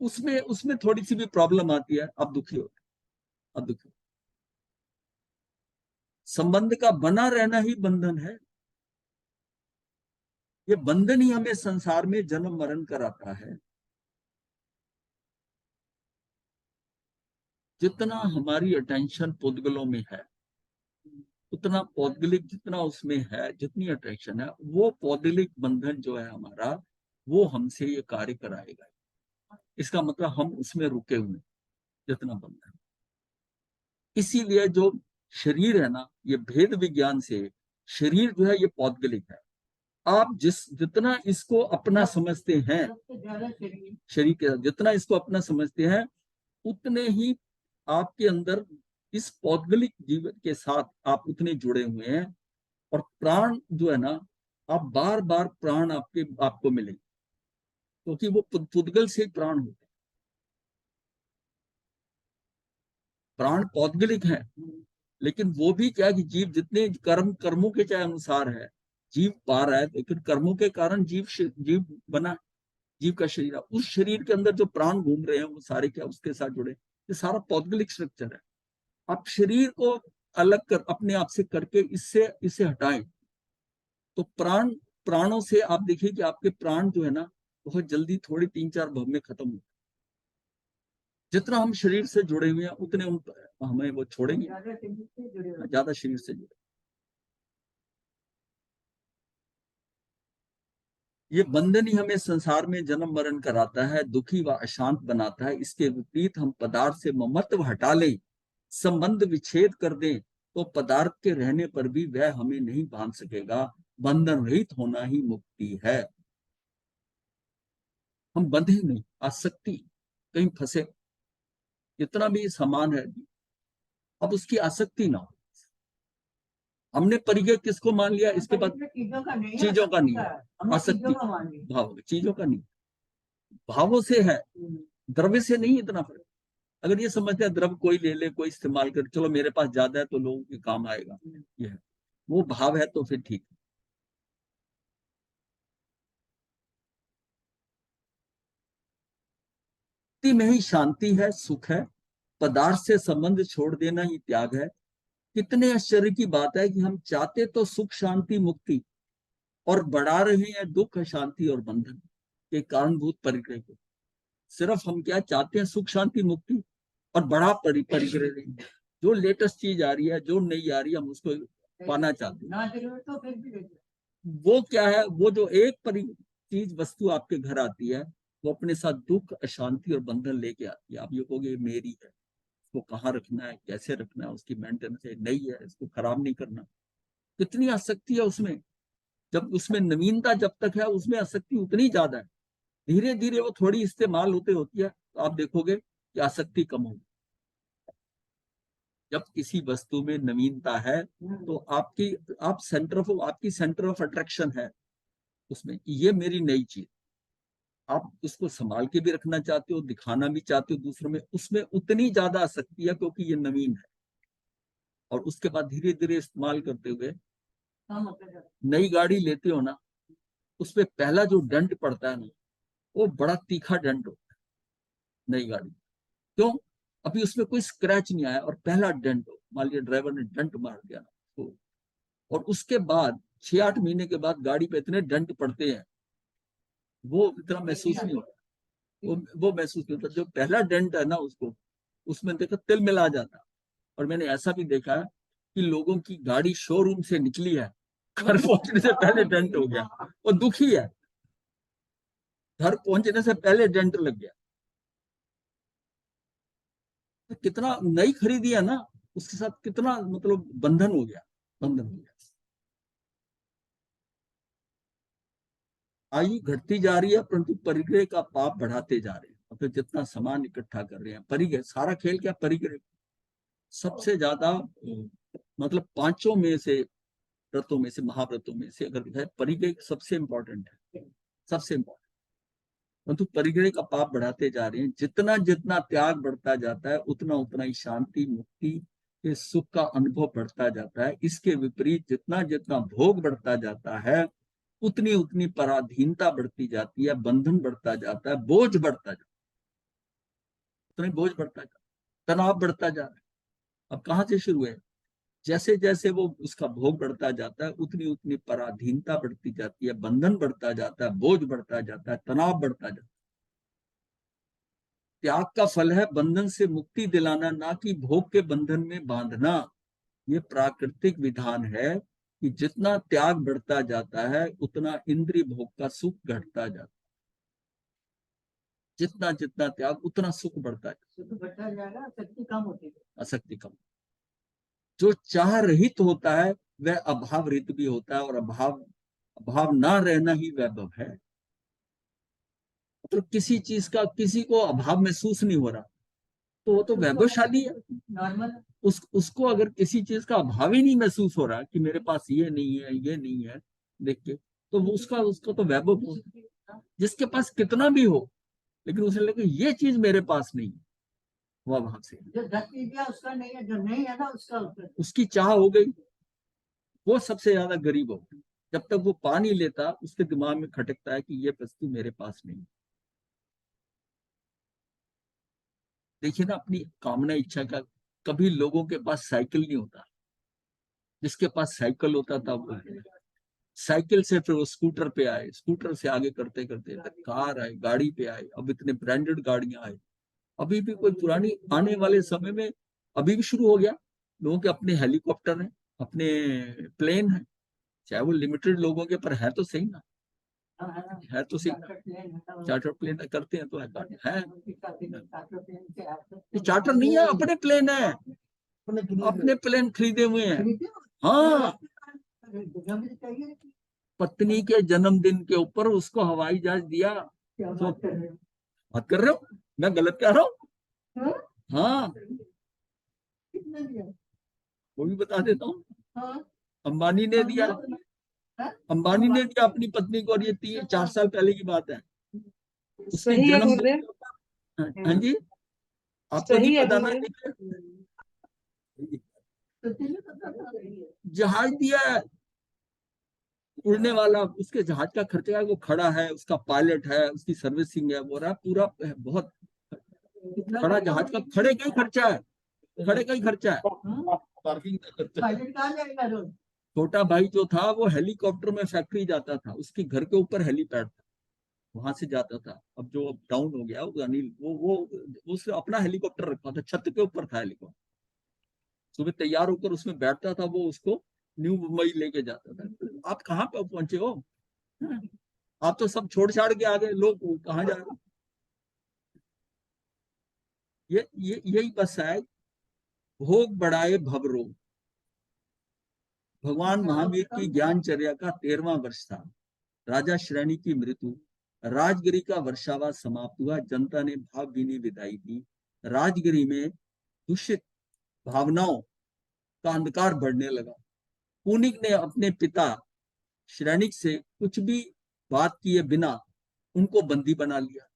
उसमें उसमें थोड़ी सी भी प्रॉब्लम आती है, अब दुखी होते, अब दुखी। संबंध का बना रहना ही बंधन है। ये बंधन ही हमें संसार में जन्म मरण कराता है। जितना हमारी अटेंशन पुद्गलों में है, उतना पौद्गलिक जितना उसमें है, जितनी अट्रैक्शन है, वो पौद्गलिक बंधन जो है हमारा, वो हमसे ये कार्य कराएगा। इसका मतलब हम उसमें रुके हुए जितना बंधन। इसीलिए जो शरीर है ना, ये भेद विज्ञान से शरीर जो है ये पौद्गलिक है। आप जितना इसको अपना समझते हैं, शरीर के जितना इसको अपना समझते हैं, उतने ही आपके अंदर इस पौद्गलिक जीवन के साथ आप उतने जुड़े हुए हैं। और प्राण जो है ना, आप बार बार प्राण आपको मिलेंगे, क्योंकि वो पुद्गल से प्राण होते हैं। प्राण पौद्गलिक है, लेकिन वो भी क्या कि जीव जितने कर्मों के चाहे अनुसार है, जीव पा रहा है, लेकिन कर्मों के कारण जीव बना, जीव का शरीर, उस शरीर के अंदर जो प्राण घूम रहे हैं वो सारे क्या उसके साथ जुड़े। ये सारा पौद्गलिक स्ट्रक्चर है। आप शरीर को अलग कर अपने आप से करके इससे इसे हटाएं, तो प्राणों से आप देखिए कि आपके प्राण जो है ना, बहुत जल्दी थोड़ी 3-4 भव में खत्म हो। जितना हम शरीर से जुड़े हुए हैं उतने हमें वो छोड़ेंगे, ज्यादा शरीर से जुड़े। ये बंधन ही हमें संसार में जन्म मरण कराता है, दुखी व अशांत बनाता है। इसके विपरीत हम पदार्थ से ममत्व हटा लें, संबंध विच्छेद कर दें, तो पदार्थ के रहने पर भी वह हमें नहीं बांध सकेगा। बंधन रहित होना ही मुक्ति है। हम बंधे नहीं, आसक्ति कहीं फंसे, इतना भी समान है, अब उसकी आसक्ति ना हो। हमने परिचय किसको मान लिया, इसके बाद चीजों का नहीं है आसक्ति, भाव चीजों का नहीं, भावों से है, द्रव्य से नहीं। इतना फर्क, अगर ये समझते हैं द्रव्य कोई ले ले, कोई इस्तेमाल कर, चलो मेरे पास ज्यादा है तो लोगों के काम आएगा, ये है, वो भाव है तो फिर ठीक है। में ही शांति है, सुख है। पदार्थ से संबंध छोड़ देना ही त्याग है। कितने आश्चर्य की बात है कि हम चाहते तो सुख शांति मुक्ति, और बढ़ा रहे हैं दुख अशांति और बंधन के कारणभूत परिग्रह को। सिर्फ हम क्या चाहते हैं, सुख शांति मुक्ति, और बड़ा परिग्रह रहे हैं। जो लेटेस्ट चीज आ रही है, जो नई आ रही है, हम उसको पाना चाहते हैं। वो क्या है, वो जो एक चीज वस्तु आपके घर आती है, वो अपने साथ दुख अशांति और बंधन लेके आती है। आप ये कहोगे मेरी है, इसको कहाँ रखना है, कैसे रखना है, उसकी मेंटेनेंस है, नई है, इसको खराब नहीं करना। कितनी आसक्ति है उसमें। जब उसमें नवीनता जब तक है, उसमें आसक्ति उतनी ज्यादा है। धीरे धीरे वो थोड़ी इस्तेमाल होती है, तो आप देखोगे कि आसक्ति कम होगी। जब किसी वस्तु में नवीनता है, तो आपकी सेंटर ऑफ अट्रैक्शन है उसमें, ये मेरी नई चीज, आप इसको संभाल के भी रखना चाहते हो, दिखाना भी चाहते हो दूसरों में, उसमें उतनी ज्यादा आसक्ति है क्योंकि ये नवीन है। और उसके बाद धीरे धीरे इस्तेमाल करते हुए, नई गाड़ी लेते हो ना, उसपे पहला जो दंड पड़ता है ना, वो बड़ा तीखा दंड होता है नई गाड़ी। क्यों? अभी उसमें कोई स्क्रैच नहीं आया, और पहला दंड हो, मान लिया ड्राइवर ने दंड मार दिया ना तो, और उसके बाद 6-8 महीने के बाद गाड़ी पे इतने दंड पड़ते हैं, वो इतना महसूस नहीं होता। वो महसूस नहीं होता। जो पहला दंड है ना, उसमें देखो तिल मिला जाता। और मैंने ऐसा भी देखा है कि लोगों की गाड़ी शोरूम से निकली है, घर पहुंचने से पहले डेंट हो गया, वो दुखी है, घर पहुंचने से पहले डेंट लग गया। तो कितना नई खरीदी है ना, उसके साथ कितना मतलब बंधन हो गया, बंधन हो गया। आयु घटती जा रही है, परंतु परिग्रह का पाप बढ़ाते जा रहे हैं। मतलब जितना सामान इकट्ठा कर रहे हैं, परिग्रह सारा खेल क्या, परिग्रह सबसे ज्यादा, मतलब पांचों में से, व्रतों में से, महाव्रतों में से अगर है, परिग्रह सबसे इंपॉर्टेंट है, सबसे इंपॉर्टेंट। परंतु परिग्रह का पाप बढ़ाते जा रहे हैं। जितना जितना त्याग बढ़ता जाता है, उतना उतना ही शांति मुक्ति के सुख का अनुभव बढ़ता जाता है। इसके विपरीत जितना जितना भोग बढ़ता जाता है, उतनी उतनी पराधीनता बढ़ती जाती है, बंधन बढ़ता जाता है, बोझ बढ़ता जाता है, उतनी बोझ बढ़ता जाता है, तनाव बढ़ता जा रहा है। अब कहाँ से शुरू है? जैसे जैसे वो उसका भोग बढ़ता जाता है, उतनी उतनी पराधीनता बढ़ती जाती है, बंधन बढ़ता जाता है, बोझ बढ़ता जाता है, तनाव बढ़ता जाता है। त्याग का फल है बंधन से मुक्ति दिलाना, ना कि भोग के बंधन में बांधना। ये प्राकृतिक विधान है कि जितना त्याग बढ़ता जाता है उतना इंद्रिय भोग का सुख घटता जाता है। जितना जितना त्याग उतना सुख बढ़ता है, सुख बढ़ता जाएगा, शक्ति कम होती है, आसक्ति कम। जो चाह रहित होता है वह अभाव रहित भी होता है, और अभाव अभाव ना रहना ही वैभव है। मतलब किसी चीज का किसी को अभाव महसूस नहीं हो रहा तो वो तो वैभवशाली है, नॉर्मल। उसको अगर किसी चीज का अभाव ही नहीं महसूस हो रहा कि मेरे पास ये नहीं है, ये नहीं है, देख के, तो वो उसका उसको तो वैभव हो। जिसके पास कितना भी हो लेकिन उसे लगे ये चीज मेरे पास नहीं है, वो अभाव से। जो 10 चीज है उसका नहीं है, जो नहीं है ना उसका, उसकी चाह हो गई, वो सबसे ज्यादा गरीब हो। जब तक वो पा नहीं लेता उसके दिमाग में खटकता है कि ये वस्तु मेरे पास नहीं। देखिए ना, अपनी कामना इच्छा का, कभी लोगों के पास साइकिल नहीं होता, जिसके पास साइकिल होता था वो साइकिल से फिर वो स्कूटर पे आए, स्कूटर से आगे करते करते कार आए, गाड़ी पे आए, अब इतने ब्रांडेड गाड़ियां आए। अभी भी कोई पुरानी आने वाले समय में अभी भी शुरू हो गया, लोगों के अपने हेलीकॉप्टर हैं, अपने प्लेन हैं, चाहे वो लिमिटेड लोगों के, पर है तो सही ना, है तो सही ना। चार्टर प्लेन करते हैं तो है, चार्टर नहीं है, अपने प्लेन है, अपने प्लेन खरीदे हुए हैं। हाँ, पत्नी के जन्मदिन के ऊपर उसको हवाई जहाज दिया। तो बात कर रहे हो, मैं गलत कह रहा हूँ? हाँ, वो भी बता देता हूँ। अंबानी ने दिया, अंबानी ने दिया अपनी पत्नी को, और ये 3-4 साल पहले की बात है। उसके सही है जन्मदिन। गुरुदेव, हाँ जी, आपको नहीं सही है पता ना? गुरुदेव। जहाज दिया है उड़ने वाला, उसके जहाज का खर्चा है, वो खड़ा है, उसका पायलट है, उसकी सर्विसिंग है, वो रहा पूरा बहुत खड़ा जहाज का, खड़े का ही खर्चा है, खड़े का ही खर्चा है, पार्किंग का खर्चा। छोटा भाई जो था वो हेलीकॉप्टर में फैक्ट्री जाता था, उसके घर के ऊपर हेलीपैड था, वहां से जाता था। अब जो डाउन हो गया वो अनिल, वो उसने अपना हेलीकॉप्टर रखा था, छत के ऊपर था हेलीकॉप्टर, सुबह तैयार होकर उसमें बैठता था, वो उसको न्यू मुंबई लेके जाता था। आप कहाँ पे पहुंचे हो? आप तो सब छोड़ छाड़ के आ गए, लोग कहाँ जा रहे? ये यही बस है, भोग बढ़ाए भवरोग। भगवान महावीर की ज्ञानचर्या का 13वां वर्ष था। राजा श्रेणी की मृत्यु, राजगिरी का वर्षावास समाप्त हुआ, जनता ने भावभीनी विदाई दी। राजगिरी में दूषित भावनाओं का अंधकार बढ़ने लगा। पुनिक ने अपने पिता श्रेणिक से कुछ भी बात किए बिना उनको बंदी बना लिया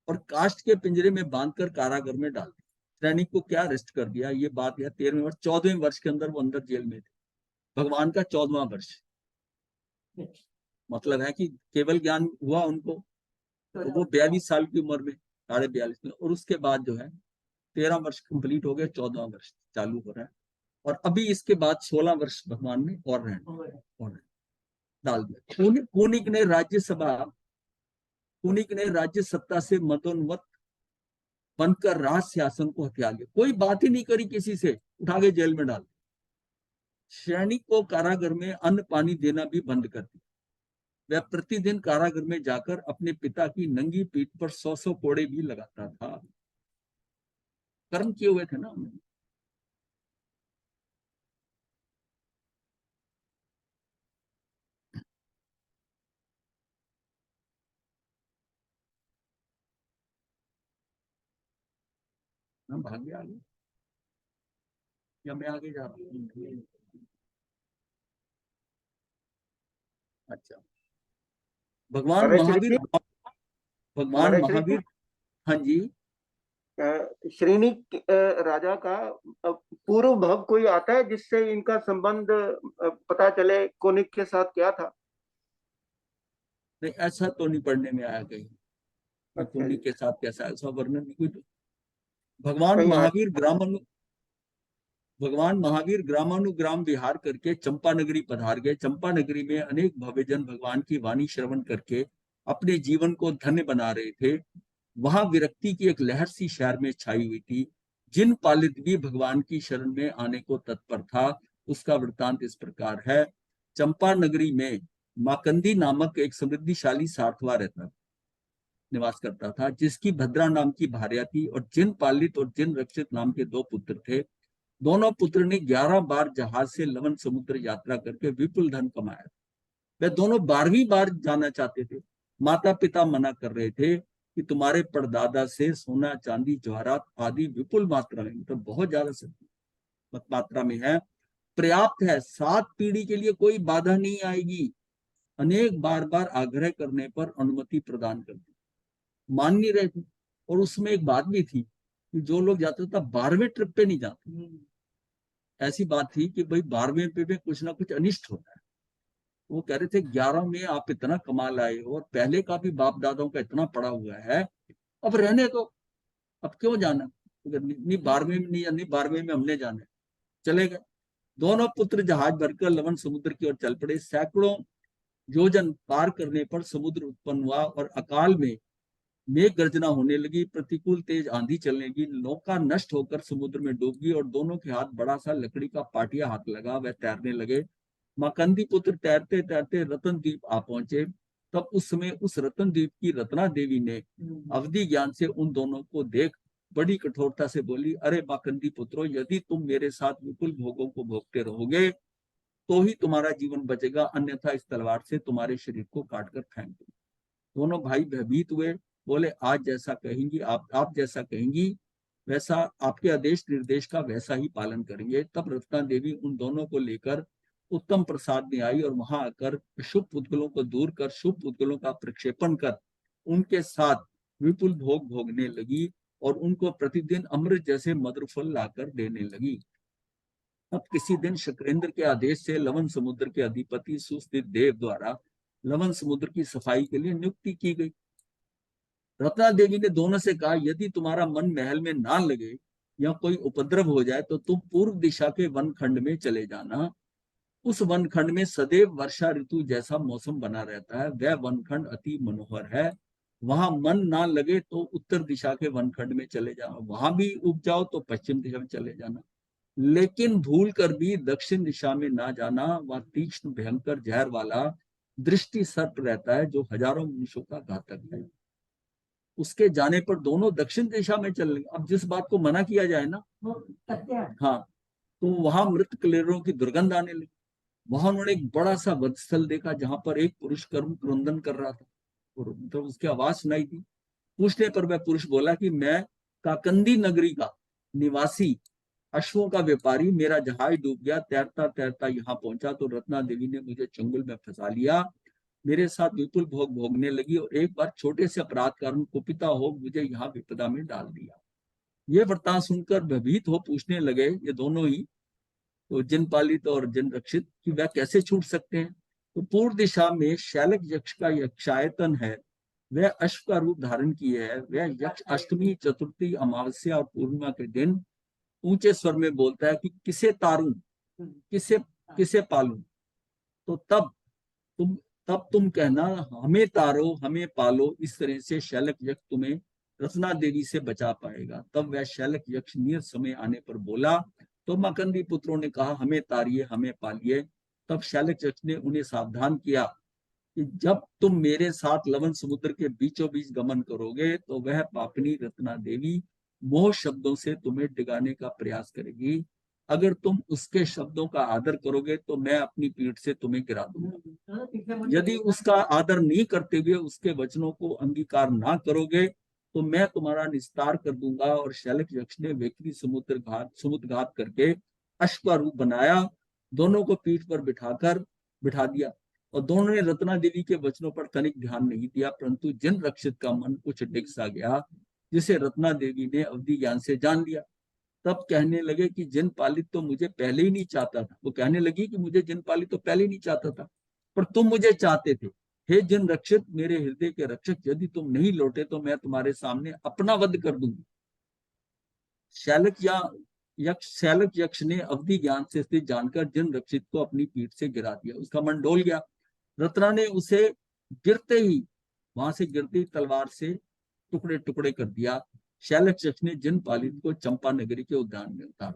और काष्ठ के पिंजरे में बांधकर कारागार में डाल दिया। श्रेणिक को क्या अरेस्ट कर दिया, ये बात है 13वें वर्ष, 14वें वर्ष के अंदर वो अंदर जेल में थे। भगवान का 14वां वर्ष, मतलब है कि केवल ज्ञान हुआ उनको, तो वो 42 साल की उम्र में, 42.5 में, और उसके बाद जो है 13 वर्ष कंप्लीट हो गया, 14वां वर्ष चालू हो रहा है। और अभी इसके बाद 16 वर्ष भगवान में और रहने डाल दिया। पुनिक ने राज्य सत्ता से मदोन्मत्त बनकर राज सिंहासन को हथिया लिया, कोई बात ही नहीं करी किसी से, उठा के जेल में डाल दिया। सैनिक को कारागार में अन्न पानी देना भी बंद कर दिया। वह प्रतिदिन कारागार में जाकर अपने पिता की नंगी पीठ पर 100 कोड़े भी लगाता था। कर्म किए हुए थे ना उन्होंने। हम भाग्य आगे, या मैं आगे जा रहा हूँ? अच्छा, भगवान महाराज श्री महावीर, जी, भगवान महाराज श्री जी, महावीर। हाँ जी। श्रेणी राजा का पूर्व भव कोई आता है जिससे इनका संबंध पता चले, कोनिक के साथ क्या था? नहीं, ऐसा तो नहीं पढ़ने में आया कहीं। अच्छा पुण्य जी। के साथ कैसा ऐसा वर्णन नहीं कोई। भगवान कहीं आ, महावीर ग्रामानु भगवान महावीर ग्रामानुग्राम विहार करके चंपा नगरी पधार गए। चंपा नगरी में अनेक भव्यजन भगवान की वाणी श्रवण करके अपने जीवन को धन्य बना रहे थे। वहां विरक्ति की एक लहर सी शहर में छाई हुई थी। जिन पालित भी भगवान की शरण में आने को तत्पर था, उसका वृत्तांत इस प्रकार है। चंपा नगरी में माकंदी नामक एक समृद्धिशाली सार्थवा रहता निवास करता था, जिसकी भद्रा नाम की भार्या थी और जिन पालित और जिन रक्षित नाम के दो पुत्र थे। दोनों पुत्र ने 11 बार जहाज से लवन समुद्र यात्रा करके विपुल धन कमाया। वे दोनों 12वीं बार जाना चाहते थे। माता पिता मना कर रहे थे कि तुम्हारे परदादा से सोना चांदी जवाहरात आदि विपुल मात्रा में, मतलब बहुत ज्यादा मात्रा में है, पर्याप्त है, 7 पीढ़ी के लिए कोई बाधा नहीं आएगी। अनेक बार बार आग्रह करने पर अनुमति प्रदान कर दी, मान नहीं रहे थे। और उसमें एक बात भी थी कि जो लोग जाते थे 12वें ट्रिप पे नहीं जाते। ऐसी बात थी कि भाई 12वें पे भी कुछ ना कुछ अनिष्ट होता है। वो कह रहे थे 11 में आप इतना कमा लाए हो और पहले का भी बाप दादाओं का इतना पड़ा हुआ है, अब रहने दो, अब क्यों जाना। नहीं 12वें में नहीं, नहीं 12वें में हमने जाना है, चले गए। दोनों पुत्र जहाज भरकर लवन समुद्र की ओर चल पड़े। सैकड़ों योजन पार करने पर समुद्र उत्पन्न हुआ और अकाल में मेघ गर्जना होने लगी। प्रतिकूल तेज आंधी चलने लगी। नौका नष्ट होकर समुद्र में डूब गई और दोनों के हाथ बड़ा सा लकड़ी का पाटिया हाथ लगा। वह तैरने लगे। माकंदी पुत्र तैरते तैरते रतन द्वीप आ पहुंचे। तब उस समय उस रतन द्वीप की रत्ना देवी ने अवधि ज्ञान से उन दोनों को देख बड़ी कठोरता से बोली, अरे माकंदी पुत्रो, यदि तुम मेरे साथ विपुल भोगों को भोगते रहोगे तो ही तुम्हारा जीवन बचेगा, अन्यथा इस तलवार से तुम्हारे शरीर को काट कर फेंक दूंगा। दोनों भाई भयभीत हुए, बोले आज जैसा कहेंगी आप जैसा कहेंगी वैसा, आपके आदेश निर्देश का वैसा ही पालन करेंगे। तब रत्ना देवी उन दोनों को लेकर उत्तम प्रसाद में आई और वहां आकर शुभ पुद्गलों को दूर कर शुभ पुद्गलों का प्रक्षेपण कर उनके साथ विपुल भोग भोगने लगी और उनको प्रतिदिन अमृत जैसे मधुर फल लाकर देने लगी। अब किसी दिन शुक्रेंद्र के आदेश से लवन समुद्र के अधिपति सुस्थित देव द्वारा लवन समुद्र की सफाई के लिए नियुक्ति की गई। रत्ना देवी ने दोनों से कहा, यदि तुम्हारा मन महल में ना लगे या कोई उपद्रव हो जाए तो तुम पूर्व दिशा के वन खंड में चले जाना। उस वन खंड में सदैव वर्षा ऋतु जैसा मौसम बना रहता है। वह वन खंड अति मनोहर है। वहां मन ना लगे तो उत्तर दिशा के वन खंड में चले जाना, वहां भी उग जाओ तो पश्चिम दिशा में चले जाना, लेकिन भूल कर भी दक्षिण दिशा में ना जाना। वह तीक्ष्ण भयंकर जहर वाला दृष्टि सर्प रहता है जो हजारों मनुष्यों का घातक है। उसके जाने पर दोनों दक्षिण दिशा में चल लेंगे। अब जिस बात को मना किया जाए ना, हाँ, तो वहां मृत कलेरों की दुर्गंध आने लगी। वहां उन्होंने एक बड़ा सा वधस्थल देखा जहां पर एक पुरुष कर्म क्रंदन कर रहा था और तो उसकी आवाज सुनाई दी। पूछने पर वह पुरुष बोला कि मैं काकंदी नगरी का निवासी अश्वों का व्यापारी, मेरा जहाज डूब गया, तैरता तैरता यहाँ पहुंचा तो रत्ना देवी ने मुझे चंगुल में फंसा लिया, मेरे साथ विपुल भोग भोगने लगी और एक बार छोटे से अपराध कारण कुपिता हो मुझे यहाँ विपदा में डाल दिया। ये वृत्तांत सुनकर भयभीत हो पूछने लगे ये दोनों ही, तो जिन पालित और जिन रक्षित, कि वह कैसे छूट सकते हैं। तो पूर्व दिशा में शैलक यक्ष का यक्षायतन है, वह अश्व का रूप धारण किए है। वह यक्ष अष्टमी चतुर्थी अमावस्या और पूर्णिमा के दिन ऊंचे स्वर में बोलता है कि किसे तारूं, किसे किसे पालूं। तो तुम तब तुम कहना हमें तारो हमें पालो। इस तरह से शैलक यक्ष तुम्हें रत्ना देवी से बचा पाएगा। तब वह शैलक यक्ष नियत समय आने पर बोला। तो मकंदी पुत्रों ने कहा हमें तारिये हमें पालिए। तब शैलक यक्ष ने उन्हें सावधान किया कि जब तुम मेरे साथ लवन समुद्र के बीचों बीच गमन करोगे तो वह पापनी रत्ना देवी मोह शब्दों से तुम्हें डिगाने का प्रयास करेगी। अगर तुम उसके शब्दों का आदर करोगे तो मैं अपनी पीठ से तुम्हें गिरा दूंगा। यदि उसका आदर नहीं करते हुए उसके वचनों को अंगीकार ना करोगे तो मैं तुम्हारा निस्तार कर दूंगा। और शैलक यक्ष ने वेकरी समुद्र घात करके अश्व का रूप बनाया, दोनों को पीठ पर बिठा दिया और दोनों ने रत्ना देवी के वचनों पर तनिक ध्यान नहीं दिया। परंतु जिन रक्षित का मन कुछ डिग सा गया, जिसे रत्ना देवी ने अवधि ज्ञान से जान लिया, तब कहने लगे कि जिन पालित तो मुझे पहले ही नहीं चाहता था। वो कहने लगी कि मुझे जिन पालित तो पहले ही नहीं चाहता था, पर तुम मुझे चाहते थे। हे जिन रक्षित, मेरे हृदय के रक्षक, यदि तुम नहीं लौटे तो मैं तुम्हारे सामने अपना वध कर दूंगी। शैलक यक्ष ने अवधि ज्ञान से स्थित जानकर जिन रक्षित को अपनी पीठ से गिरा दिया। उसका मन डोल गया। रत्ना ने उसे गिरते ही, वहां से गिरती तलवार से टुकड़े टुकड़े कर दिया। शैलक यक्ष ने जिन पालित को चंपा नगरी के उद्यान में उतार।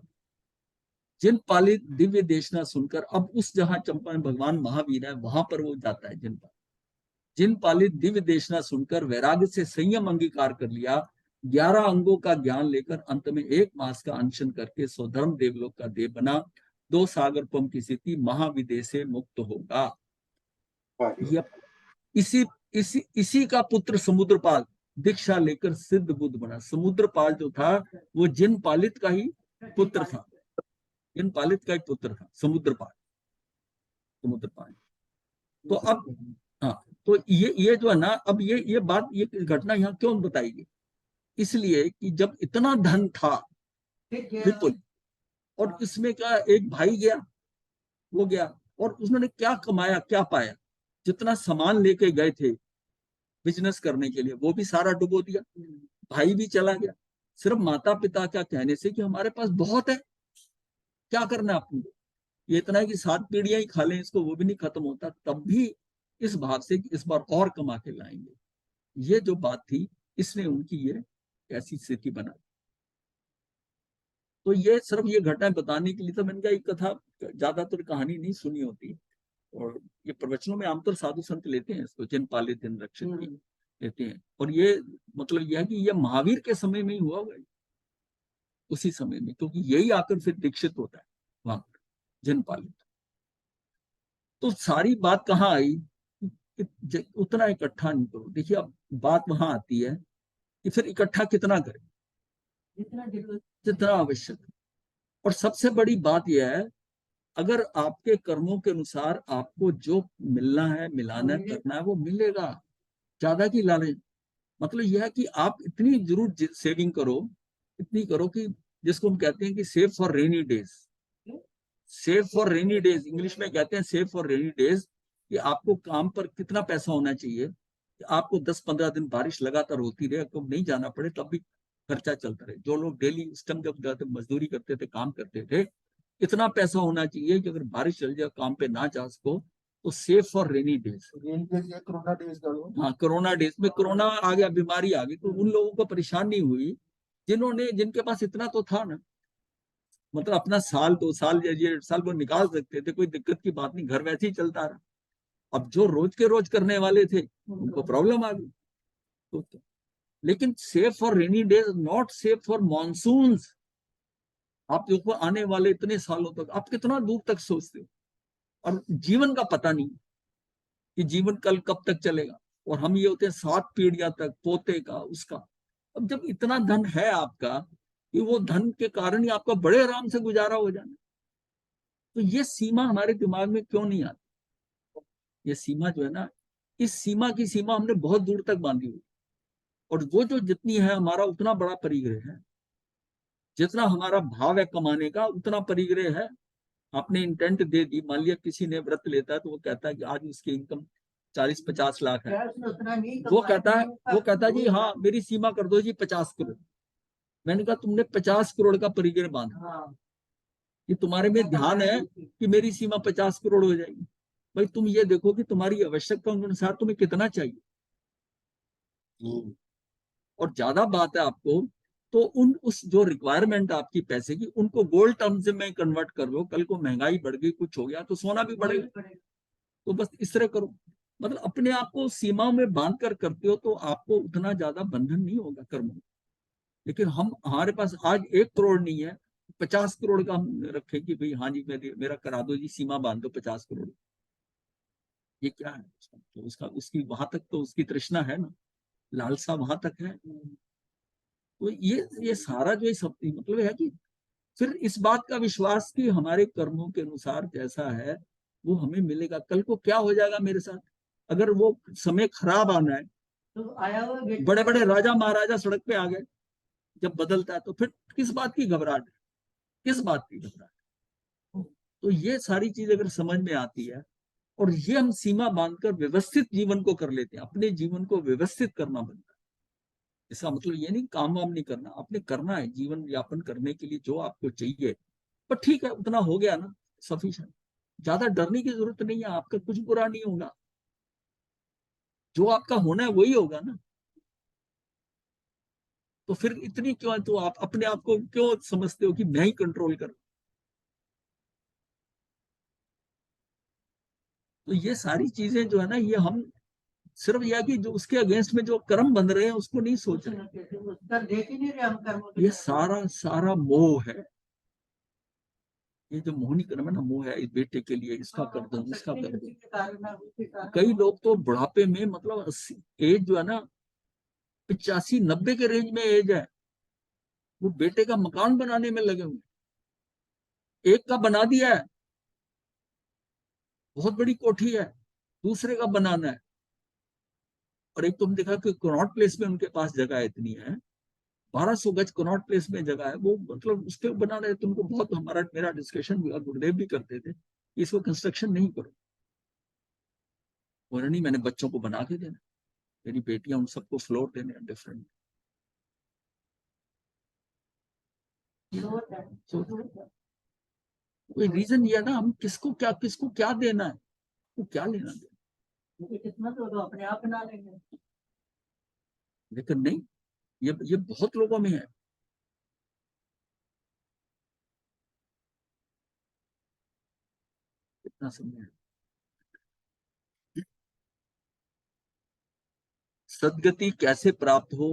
जिन पालित दिव्य देशना सुनकर, अब उस जहां चंपा में भगवान महावीर है वहां पर वो जाता है। जिन पालित दिव्य देशना सुनकर वैराग्य से संयम अंगीकार कर लिया, 11 अंगों का ज्ञान लेकर अंत में 1 मास का अनशन करके स्वधर्म देवलोक का देव बना, 2 सागर पम की स्थिति महाविदेह से मुक्त होगा। इसी का पुत्र समुद्रपाल दीक्षा लेकर सिद्ध बुद्ध बना। समुद्रपाल जो था वो जिन पालित का ही पुत्र था, जिन पालित का ही पुत्र था समुद्रपाल। तो अब हाँ, तो ये जो है ना, अब ये बात, ये घटना यहाँ क्यों बताई गई? इसलिए कि जब इतना धन था विपुल, और इसमें क्या, एक भाई गया, वो गया, और उसने क्या कमाया, क्या पाया? जितना सामान लेके गए थे बिजनेस करने के लिए वो भी सारा डुबो दिया। भाई भी चला गया, सिर्फ माता पिता क्या कहने से कि हमारे पास बहुत है, क्या करना आपको, ये इतना है कि 7 पीढ़ियां ही खा लें इसको, वो भी नहीं खत्म होता। तब भी इस भाव से इस बार और कमा के लाएंगे, ये जो बात थी, इसने उनकी ये ऐसी स्थिति बना। तो ये सिर्फ ये घटना बताने के लिए, तो मैंने कहा एक कथा, ज्यादातर कहानी नहीं सुनी होती, और ये प्रवचनों में आमतौर साधु संत लेते हैं इसको, जिन पाले दिन रक्षित लेते हैं। और ये मतलब यह है कि ये महावीर के समय में ही हुआ होगा, उसी समय में, क्योंकि यही आकर फिर दीक्षित होता है वहां पर, जिन पालित। तो सारी बात कहाँ आई, उतना इकट्ठा नहीं करो। देखिए अब बात वहां आती है कि फिर इकट्ठा कितना करें, जितना आवश्यक है। और सबसे बड़ी बात यह है, अगर आपके कर्मों के अनुसार आपको जो मिलना है, मिलाना है, करना है, वो मिलेगा। ज्यादा की लालच, मतलब यह है कि आप इतनी जरूर सेविंग करो, इतनी करो कि जिसको हम कहते हैं कि save for rainy days. Save for rainy days English में कहते हैं, सेव फॉर रेनी डेज, कि आपको काम पर कितना पैसा होना चाहिए कि आपको 10-15 दिन बारिश लगातार होती रहे, आपको नहीं जाना पड़े, तब भी खर्चा चलता रहे। जो लोग डेली इस टाइम जब जाते मजदूरी करते थे, काम करते थे, इतना पैसा होना चाहिए कि अगर बारिश चल जाए, काम पे ना जा सको, तो save for rainy days. Corona days, हाँ, कोरोना डेज में कोरोना आ गया, बीमारी आ गई, तो उन लोगों को परेशानी हुई जिनके पास इतना तो था ना, मतलब अपना साल 2 साल या 1.5 साल वो निकाल सकते थे, कोई दिक्कत की बात नहीं, घर वैसे ही चलता रहा। अब जो रोज के रोज करने वाले थे उनको प्रॉब्लम आ गई। तो लेकिन save for rainy days, not save for monsoons. आप देखो आने वाले इतने सालों तक आप कितना दूर तक सोचते हो, और जीवन का पता नहीं कि जीवन कल कब तक चलेगा। और हम ये होते हैं 7 पीढ़ियां तक, पोते का, उसका। अब जब इतना धन है आपका, कि वो धन के कारण ही आपका बड़े आराम से गुजारा हो जाना, तो ये सीमा हमारे दिमाग में क्यों नहीं आती? ये सीमा जो है ना, इस सीमा की सीमा हमने बहुत दूर तक बांधी हुई, और वो जो जितनी है हमारा उतना बड़ा परिग्रह है, जितना हमारा भाव है कमाने का उतना परिग्रह है। आपने इंटेंट दे दी, मान लिया किसी ने व्रत लेता है, तो वो कहता है कि आज उसकी इनकम 40-50 लाख है, वो कहता है जी हाँ मेरी सीमा कर दो जी 50 करोड़। मैंने कहा तुमने 50 करोड़ का परिग्रह बांधा, कि तुम्हारे में ध्यान है कि मेरी सीमा 50 करोड़ हो जाएगी। भाई तुम ये देखो कि तुम्हारी आवश्यकता के अनुसार तुम्हें कितना चाहिए, और ज्यादा बात है आपको, तो उस जो रिक्वायरमेंट आपकी पैसे की, उनको गोल्ड टर्म्स में कन्वर्ट कर लो। कल को महंगाई बढ़ गई, कुछ हो गया, तो सोना भी बढ़ेगा। तो बस इस तरह करो, मतलब अपने आप को सीमाओं में बांध कर करते हो, तो आपको उतना ज्यादा बंधन नहीं होगा कर्मों। लेकिन हमारे पास आज 1 करोड़ नहीं है, 50 करोड़ का हम रखें कि भाई हाँ जी मेरा करा दो जी, सीमा बांध दो 50 करोड़। ये क्या है? तो उसकी वहां तक तो उसकी तृष्णा है ना, लालसा वहां तक है। तो ये सारा जो सब मतलब है कि फिर इस बात का विश्वास कि हमारे कर्मों के अनुसार जैसा है वो हमें मिलेगा। कल को क्या हो जाएगा मेरे साथ, अगर वो समय खराब आना है, तो आया हुआ बड़े बड़े राजा महाराजा सड़क पे आ गए, जब बदलता है, तो फिर किस बात की घबराहट, किस बात की घबराहट? तो ये सारी चीज अगर समझ में आती है, और ये हम सीमा बांधकर व्यवस्थित जीवन को कर लेते हैं। अपने जीवन को व्यवस्थित करना बनता है। इसका मतलब ये नहीं काम वाम नहीं करना, आपने करना है जीवन यापन करने के लिए जो आपको चाहिए। पर ठीक है, उतना हो गया ना, सफिशिएंट। ज्यादा डरने की जरूरत नहीं है, आपका कुछ बुरा नहीं होगा। जो आपका होना है वही होगा ना। तो फिर इतनी क्यों है, तो आप अपने आप को क्यों समझते हो कि मैं ही कंट्रोल कर। तो ये सारी चीजें जो है ना, ये हम सिर्फ यह कि जो उसके अगेंस्ट में जो कर्म बन रहे हैं उसको नहीं सोच रहे, देख ही नहीं रहे हम कर्म। ये सारा सारा मोह है। ये जो मोहनी कर्म है ना, मोह है, इस बेटे के लिए इसका कर दूं, इसका कर दूं। कई लोग तो बुढ़ापे में, मतलब 80 एज जो है ना, 85-90 के रेंज में एज है, वो बेटे का मकान बनाने में लगे हुए। एक का बना दिया है, बहुत बड़ी कोठी है, दूसरे का बनाना है। और एक तुम देखा कि कनॉट प्लेस में उनके पास जगह इतनी है, 1200 गज कनॉट प्लेस में जगह है, वो मतलब उस पर बना रहे। तुमको बहुत, हमारा मेरा डिस्कशन भी, और गुरुदेव भी करते थे, इसको कंस्ट्रक्शन नहीं करो। बोला नहीं, मैंने बच्चों को बना के देना, मेरी बेटियां, उन सबको फ्लोर देने हैं डिफरेंट। तो कोई रीजन ये है ना, हम किसको क्या देना है, वो क्या लेना देना। किस्मत हो तो अपने आप बना लेंगे, लेकिन नहीं, ये बहुत लोगों में है। इतना समय है। सदगति कैसे प्राप्त हो,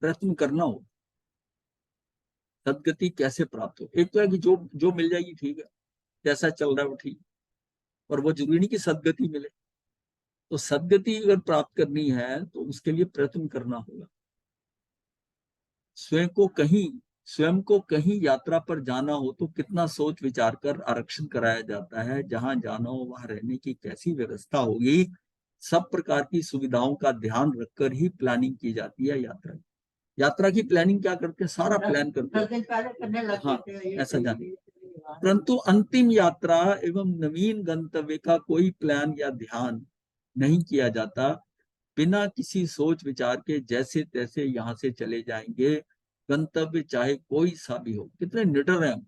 प्रयत्न करना हो। सदगति कैसे प्राप्त हो, एक तो है कि जो जो मिल जाएगी ठीक है, जैसा चल रहा है वो ठीक, और वो जरूरी नहीं कि सदगति मिले। तो सदगति अगर प्राप्त करनी है तो उसके लिए प्रयत्न करना होगा। स्वयं को कहीं स्वयं को कहीं यात्रा पर जाना हो तो कितना सोच विचार कर आरक्षण कराया जाता है। जहां जाना हो वहां रहने की कैसी व्यवस्था होगी, सब प्रकार की सुविधाओं का ध्यान रखकर ही प्लानिंग की जाती है। यात्रा की प्लानिंग क्या करते हैं, सारा प्लान करते हैं, हाँ, ऐसा जाने। परंतु अंतिम यात्रा एवं नवीन गंतव्य का कोई प्लान या ध्यान नहीं किया जाता। बिना किसी सोच विचार के जैसे तैसे यहाँ से चले जाएंगे, गंतव्य चाहे कोई सा भी हो। कितने निडर हैं हम,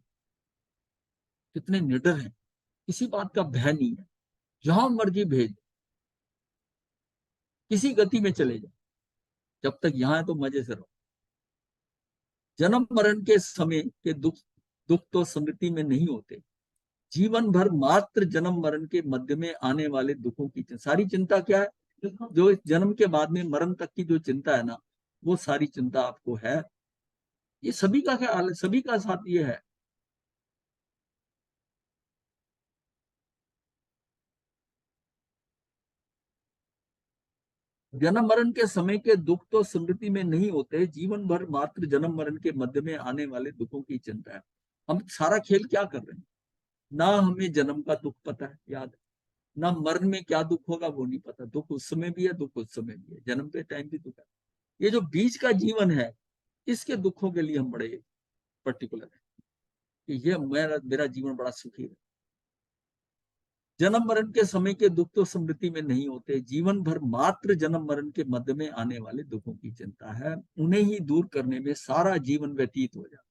कितने निडर हैं, किसी बात का भय नहीं है। जहां मर्जी भेज, किसी गति में चले जाओ, जब तक यहाँ है तो मजे से रहो। जन्म मरण के समय के दुख दुख तो स्मृति में नहीं होते। जीवन भर मात्र जन्म मरण के मध्य में आने वाले दुखों की सारी चिंता क्या है, जो इस जन्म के बाद में मरण तक की जो चिंता है ना, वो सारी चिंता आपको है। ये सभी का ख्याल है, सभी का साथ ये है। जन्म मरण के समय के दुख तो स्मृति में नहीं होते। जीवन भर मात्र जन्म मरण के मध्य में आने वाले दुखों की चिंता है। हम सारा खेल क्या कर रहे हैं, ना हमें जन्म का दुख पता है, याद है, ना मरण में क्या दुख होगा वो नहीं पता। दुख उस समय भी है, दुख उस समय भी है, जन्म के टाइम भी दुख है। ये जो बीच का जीवन है, इसके दुखों के लिए हम बड़े पर्टिकुलर है कि ये मेरा जीवन बड़ा सुखी है। जन्म मरण के समय के दुख तो स्मृति में नहीं होते। जीवन भर मात्र जन्म मरण के मध्य में आने वाले दुखों की चिंता है। उन्हें ही दूर करने में सारा जीवन व्यतीत हो जाता।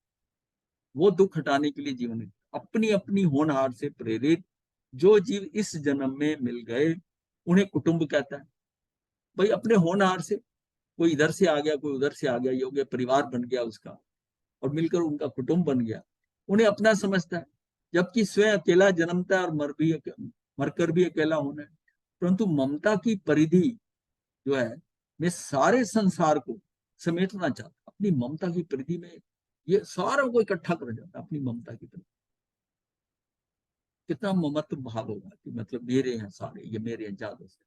वो दुख हटाने के लिए जीवन अपनी अपनी होनहार से प्रेरित जो जीव इस जन्म में मिल गए, उन्हें कुटुंब कहता है। भाई अपने होनहार से, कोई इधर से आ गया, कोई उधर से आ गया, ये हो गया, परिवार बन गया उसका, और मिलकर उनका कुटुंब बन गया, उन्हें अपना समझता है। जबकि स्वयं अकेला जन्मता है और मरकर भी अकेला होना है। परंतु ममता की परिधि जो है, मैं सारे संसार को समेटना चाहता, अपनी ममता की परिधि में ये सारों को इकट्ठा कर जाता, अपनी ममता की परिधि। कितना ममत्व भाव होगा कि मतलब मेरे हैं सारे, ये मेरे हैं ज्यादा से।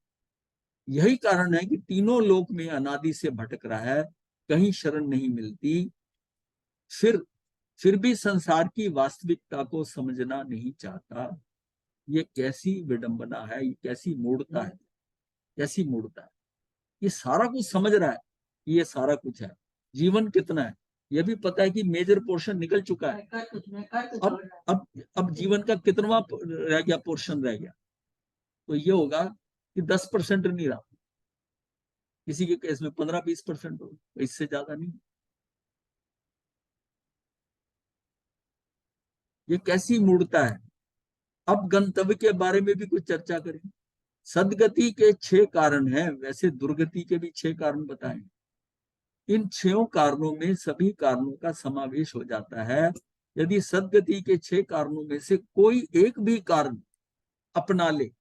यही कारण है कि तीनों लोक में अनादि से भटक रहा है, कहीं शरण नहीं मिलती। फिर फिर भी संसार की वास्तविकता को समझना नहीं चाहता। ये कैसी विडंबना है, ये कैसी मूर्खता है, कैसी मूर्खता है। ये सारा कुछ समझ रहा है, ये सारा कुछ है। जीवन कितना है ये भी पता है कि मेजर पोर्शन निकल चुका है। अब अब जीवन का कितनवा रह गया, पोर्शन रह गया। तो ये होगा कि 10% नहीं रहा, किसी के केस में 15-20% होगा, इससे ज्यादा नहीं। ये कैसी मूर्ता है। अब गंतव्य के बारे में भी कुछ चर्चा करें। सदगति के 6 कारण हैं, वैसे दुर्गति के भी 6 कारण बताएं। इन 6 कारणों में सभी कारणों का समावेश हो जाता है। यदि सदगति के 6 कारणों में से कोई एक भी कारण अपना ले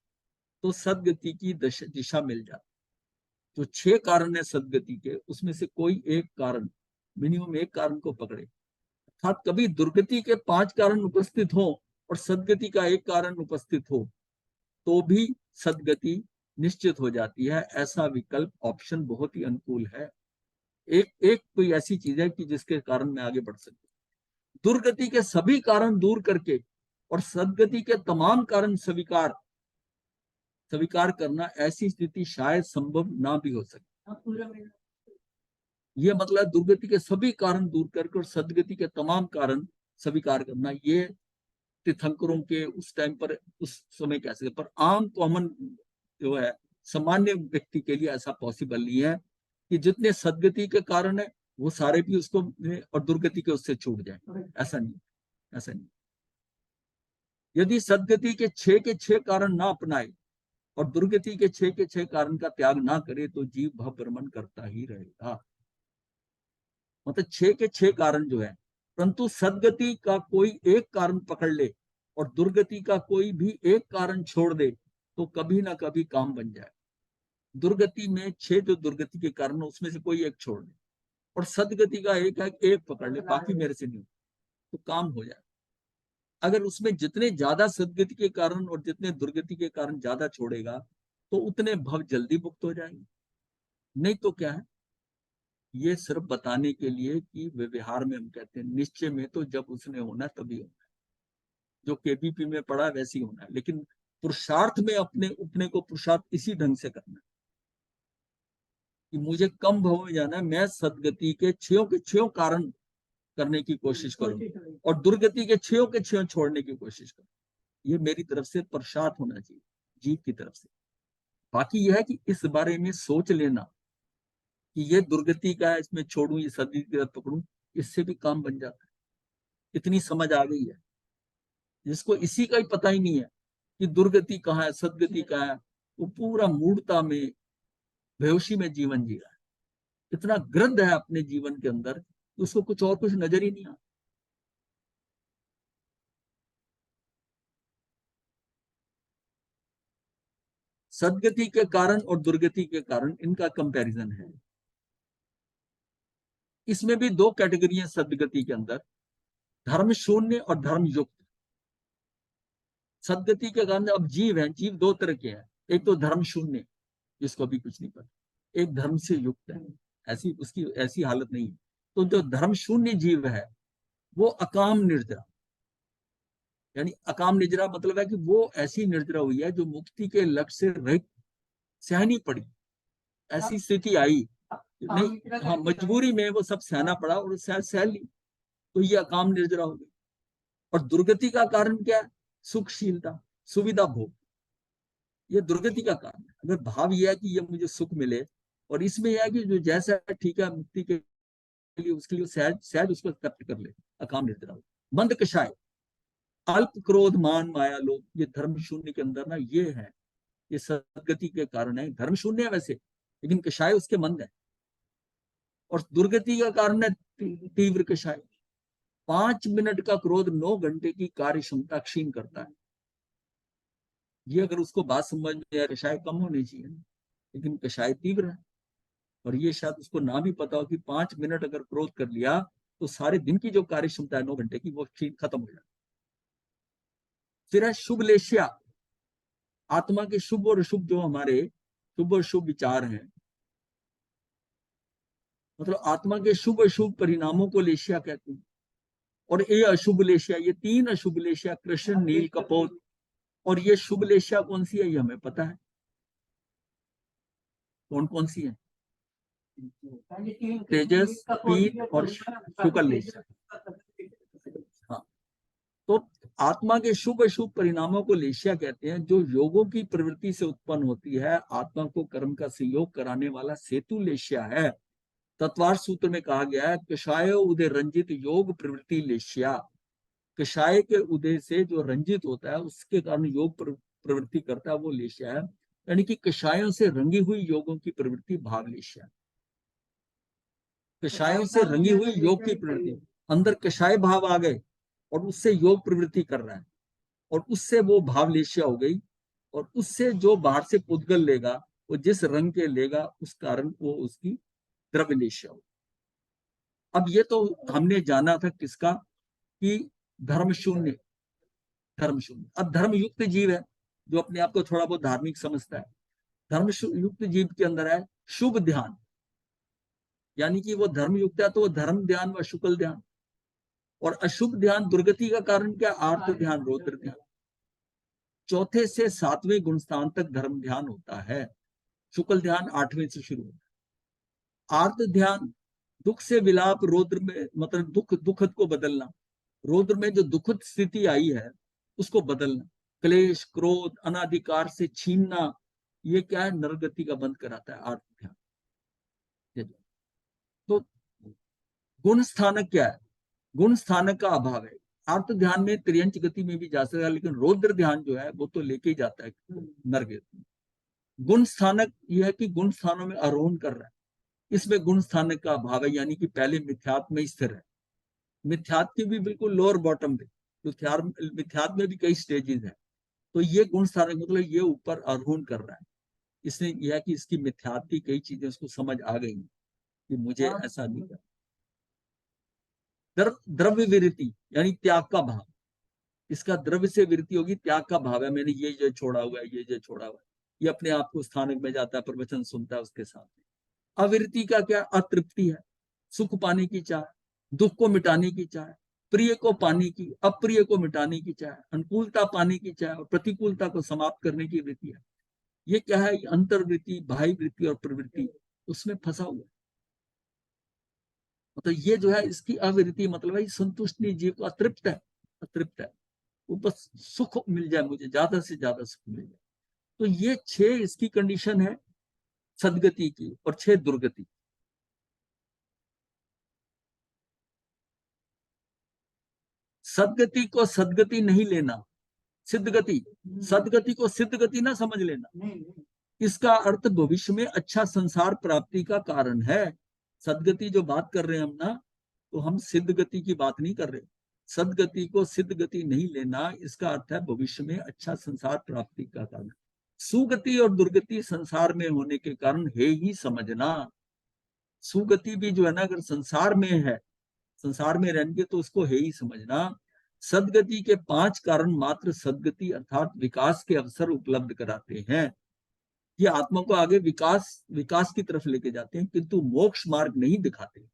तो सदगति की दिशा मिल जाती। जो 6 कारण है सदगति के, उसमें से कोई एक कारण, मिनिमम एक कारण को पकड़े, अर्थात कभी दुर्गति के 5 कारण उपस्थित हो और सदगति का एक कारण उपस्थित हो तो भी सदगति निश्चित हो जाती है। ऐसा विकल्प ऑप्शन बहुत ही अनुकूल है। एक कोई ऐसी चीज है कि जिसके कारण मैं आगे बढ़ सकती हूँ। दुर्गति के सभी कारण दूर करके और सदगति के तमाम कारण स्वीकार करना, ऐसी स्थिति शायद संभव ना भी हो सके। ये मतलब दुर्गति के सभी कारण दूर करके और सदगति के तमाम कारण स्वीकार करना, ये तीर्थंकरों के उस टाइम पर, उस समय कैसे, पर आम कॉमन जो है सामान्य व्यक्ति के लिए ऐसा पॉसिबल नहीं है कि जितने सदगति के कारण है वो सारे भी उसको और दुर्गति के उससे छूट जाए। ऐसा नहीं, ऐसा नहीं। यदि सदगति के 6 के 6 कारण ना अपनाए और दुर्गति के 6 के 6 कारण का त्याग ना करे तो जीव भव भ्रमण करता ही रहेगा। मतलब 6 के 6 कारण जो है, परंतु सदगति का कोई एक कारण पकड़ ले और दुर्गति का कोई भी एक कारण छोड़ दे तो कभी ना कभी काम बन जाए। दुर्गति में 6 जो दुर्गति के कारण उसमें से कोई एक छोड़ दे और सदगति का एक पकड़ ले, बाकी मेरे से नहीं, तो काम हो जाए। अगर उसमें जितने ज्यादा सदगति के कारण और जितने दुर्गति के कारण ज्यादा छोड़ेगा तो उतने भव जल्दी मुक्त हो जाएंगे। नहीं तो क्या है, ये सिर्फ बताने के लिए कि व्यवहार में हम कहते हैं निश्चय में तो जब उसने होना तभी होना है, जो केबीपी में पड़ा वैसे ही होना है, लेकिन पुरुषार्थ में अपने अपने को पुरुषार्थ इसी ढंग से करना है कि मुझे कम भव में जाना है, मैं सदगति के 6 के 6 कारण करने की कोशिश करूं और दुर्गति के 6 के 6 छोड़ने की कोशिश करूं। ये मेरी तरफ से पुरुषार्थ होना चाहिए, जीव की तरफ से। बाकी यह है कि इस बारे में सोच लेना कि ये दुर्गति का है, इसमें छोड़ूं, ये सदगति की तरफ पकड़ूं, इससे भी काम बन जाता है। इतनी समझ आ गई है। जिसको इसी का ही पता ही नहीं है कि दुर्गति कहाँ है सदगति कहाँ है, वो पूरा मूढ़ता में, बेहोशी में जीवन जी रहा है। इतना ग्रद्ध है अपने जीवन के अंदर, उसको कुछ और कुछ नजर ही नहीं आता। सदगति के कारण और दुर्गति के कारण इनका कंपैरिजन है। इसमें भी 2 कैटेगरी है सदगति के अंदर, धर्म शून्य और धर्म युक्त। सदगति के कारण अब जीव है, जीव 2 तरह के हैं। एक तो धर्म शून्य, जिसको अभी कुछ नहीं पता, एक धर्म से युक्त है, ऐसी उसकी ऐसी हालत नहीं है। तो जो धर्म शून्य जीव है वो अकाम निर्जरा, यानी अकाम निर्जरा मतलब है कि वो ऐसी निर्जरा हुई है जो मुक्ति के लक्ष्य से रहित सहनी पड़ी, ऐसी स्थिति आई नहीं, हाँ मजबूरी में वो सब सहना पड़ा और सह ली, तो ये अकाम निर्जरा हो गई। और दुर्गति का कारण क्या है, सुखशीलता, सुविधा भोग, ये दुर्गति का कारण है। अगर भाव यह है कि ये मुझे सुख मिले और इसमें यह है कि जो जैसा ठीक है मुक्ति के लिए उसके लिए सहज सहज उसको एक्सेप्ट कर ले, अकाम निर्जरा हो। मंद कषाय, अल्प क्रोध मान माया लोभ, ये धर्म शून्य के अंदर ना ये है, ये सदगति के कारण है। धर्म शून्य है वैसे, लेकिन कषाय उसके मंद है। और दुर्गति का कारण है तीव्र कषाय। 5 मिनट का क्रोध 9 घंटे की कार्य क्षमता क्षीण करता है। ये अगर उसको बात समझ में आए, कषाय कम होनी चाहिए, लेकिन कषाय तीव्र है। और ये शायद उसको ना भी पता हो कि 5 मिनट अगर क्रोध कर लिया तो सारे दिन की जो कार्य क्षमता है 9 घंटे की, वो खत्म हो जाए। फिर है शुभ लेशिया, आत्मा के शुभ और अशुभ, जो हमारे शुभ और शुभ विचार हैं, मतलब आत्मा के शुभ अशुभ परिणामों को लेशिया कहते हैं। और ये अशुभ लेशिया, ये 3 अशुभ लेशिया, कृष्ण नील कपोत, और ये शुभ लेशिया कौन सी है ये हमें पता है, कौन कौन सी है, तेजस, पीत और शुक्ल लेशिया। हाँ, तो आत्मा के शुभ अशुभ परिणामों को लेशिया कहते हैं, जो योगों की प्रवृत्ति से उत्पन्न होती है। आत्मा को कर्म का संयोग कराने वाला सेतु लेशिया है। तत्वार्थ सूत्र में कहा गया है, कषाय उदय रंजित योग प्रवृत्ति लेशिया। कषाय के उदय से जो रंजित होता है, उसके कारण योग प्रवृत्ति करता है, वो लेशिया है। यानी कि कषायों से रंगी हुई योगों की प्रवृत्ति भाव लेशिया। कषायों से रंगी हुई योग की प्रवृत्ति, अंदर कषाय भाव आ गए और उससे योग प्रवृत्ति कर रहा है, और उससे वो भाव लेशिया हो गई, और उससे जो बाहर से पुद्गल लेगा, वो जिस रंग के लेगा, उस कारण वो उसकी द्रव्य लेशिया हो। अब ये तो हमने जाना था किसका, कि धर्म शून्य, धर्म शून्य। अब धर्म युक्त जीव है जो अपने आप को थोड़ा बहुत धार्मिक समझता है। धर्म युक्त जीव के अंदर है शुभ ध्यान, यानी कि वो धर्म युक्त है तो वो धर्म ध्यान व शुक्ल ध्यान। और अशुभ ध्यान दुर्गति का कारण क्या, आर्त ध्यान, रौद्र ध्यान। चौथे से सातवें गुण स्थान तक धर्म ध्यान होता है। शुक्ल ध्यान 8वें से शुरू होता है। आर्त ध्यान दुख से विलाप, रौद्र में मतलब दुखद को बदलना, रौद्र में जो दुखद स्थिति आई है उसको बदलना, क्लेश क्रोध अनाधिकार से छीनना, ये क्या है, नरगति का बंद कराता है आर्त ध्यान। तो गुण स्थानक क्या है, गुण स्थानक का अभाव है। आर्त ध्यान में त्रियंच गति में भी जा सकता है, लेकिन रौद्र ध्यान जो है वो तो लेके ही जाता है नरगति। गुण स्थानक यह है कि गुण स्थानों में आरोहण कर रहा है, इसमें गुण स्थानक का अभाव है, यानी कि पहले मिथ्यात्व में स्थिर है। मिथ्यात्व की भी बिल्कुल लोअर बॉटम पे, मिथ्यात्व में भी कई स्टेजेस है। तो ये गुण स्थानक मतलब ये ऊपर आरोहण कर रहा है। इसने यह कि इसकी मिथ्यात्व की कई चीजें उसको समझ आ गई कि मुझे ऐसा नहीं करना। द्रव्य विरति यानी त्याग का भाव, इसका द्रव्य से विरति होगी, त्याग का भाव है, मैंने ये छोड़ा हुआ है, ये छोड़ा हुआ है। ये अपने आप को स्थानक में जाता है, प्रवचन सुनता है, उसके साथ अविरति का क्या, अतृप्ति है, सुख पाने की चाह, दुख को मिटाने की चाह, प्रिय को पाने की, अप्रिय को मिटाने की चाह, अनुकूलता पाने की चाह और प्रतिकूलता को समाप्त करने की वृत्ति है। ये क्या है, अंतर्वृत्ति, बाह्य वृत्ति और प्रवृत्ति उसमें फंसा हुआ है। मतलब ये जो है इसकी अविरति मतलब है संतुष्ट नहीं, जीव को अतृप्त है, अतृप्त है, वो बस सुख मिल जाए, मुझे ज्यादा से ज्यादा सुख मिल जाए। तो ये 6 इसकी कंडीशन है सदगति की, और 6 दुर्गति। सदगति को सदगति नहीं लेना, सिद्ध गति, सदगति को सिद्ध गति ना समझ लेना। इसका अर्थ भविष्य में अच्छा संसार प्राप्ति का कारण है। सदगति जो बात कर रहे हैं हम ना, तो हम सिद्ध गति की बात नहीं कर रहे। सदगति को सिद्ध गति नहीं लेना, इसका अर्थ है भविष्य में अच्छा संसार प्राप्ति का कारण। सुगति और दुर्गति संसार में होने के कारण है ही समझना। सुगति भी जो है ना, अगर संसार में है, संसार में रहेंगे तो उसको है ही समझना। सदगति के 5 कारण मात्र सदगति अर्थात विकास के अवसर उपलब्ध कराते हैं। ये आत्मा को आगे विकास की तरफ लेके जाते हैं, किंतु मोक्ष मार्ग नहीं दिखाते।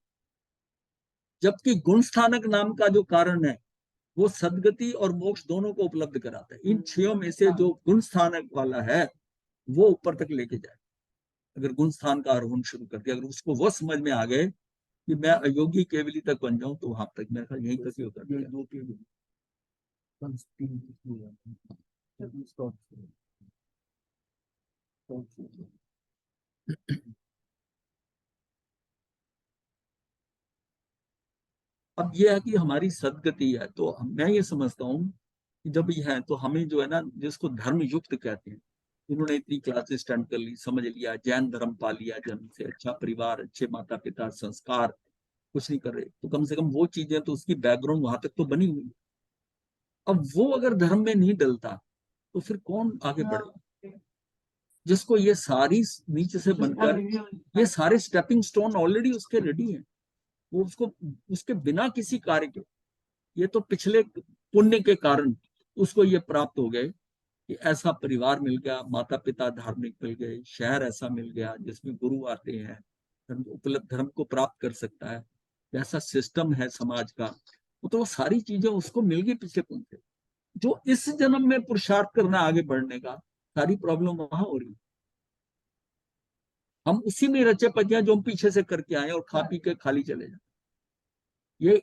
जबकि गुण स्थानक नाम का जो कारण है वो सदगति और मोक्ष दोनों को उपलब्ध कराता है। इन 6 में से जो गुण स्थानक वाला है वो ऊपर तक लेके जाए। अगर गुण स्थान का आरोहण शुरू कर दिया, अगर उसको वो समझ में आ गए कि मैं अयोगी केवली तक बन जाऊं, तो वहां तक मेरा ख्याल यहीं तक ही होता है। अब यह है कि हमारी सदगति है, तो मैं ये समझता हूँ कि जब ये है तो हमें जो है ना, जिसको धर्म युक्त कहते हैं, इन्होंने इतनी क्लासेस अटेंड कर ली, समझ लिया, जैन धर्म पा लिया, जन्म से अच्छा परिवार, अच्छे माता पिता, संस्कार, कुछ नहीं कर रहे, तो कम से कम वो चीजें तो उसकी बैकग्राउंड वहां तक तो बनी हुई। अब वो अगर धर्म में नहीं डलता तो फिर कौन आगे बढ़ेगा, जिसको ये सारी नीचे से बनकर ये सारे स्टेपिंग स्टोन ऑलरेडी उसके रेडी हैं, वो उसको उसके बिना किसी कार्य के, ये तो पिछले पुण्य के कारण उसको ये प्राप्त हो गए कि ऐसा परिवार मिल गया, माता पिता धार्मिक मिल गए, शहर ऐसा मिल गया जिसमें गुरु आते हैं, उपलब्ध धर्म को प्राप्त कर सकता है, ऐसा सिस्टम है समाज का। तो वो सारी चीजें उसको मिल गई पिछले पुण्य से। जो इस जन्म में पुरुषार्थ करना आगे बढ़ने का, सारी प्रॉब्लम वहां हो रही। हम उसी में रचे पचे हैं जो हम पीछे से करके आए और खा पी के खाली चले जाए।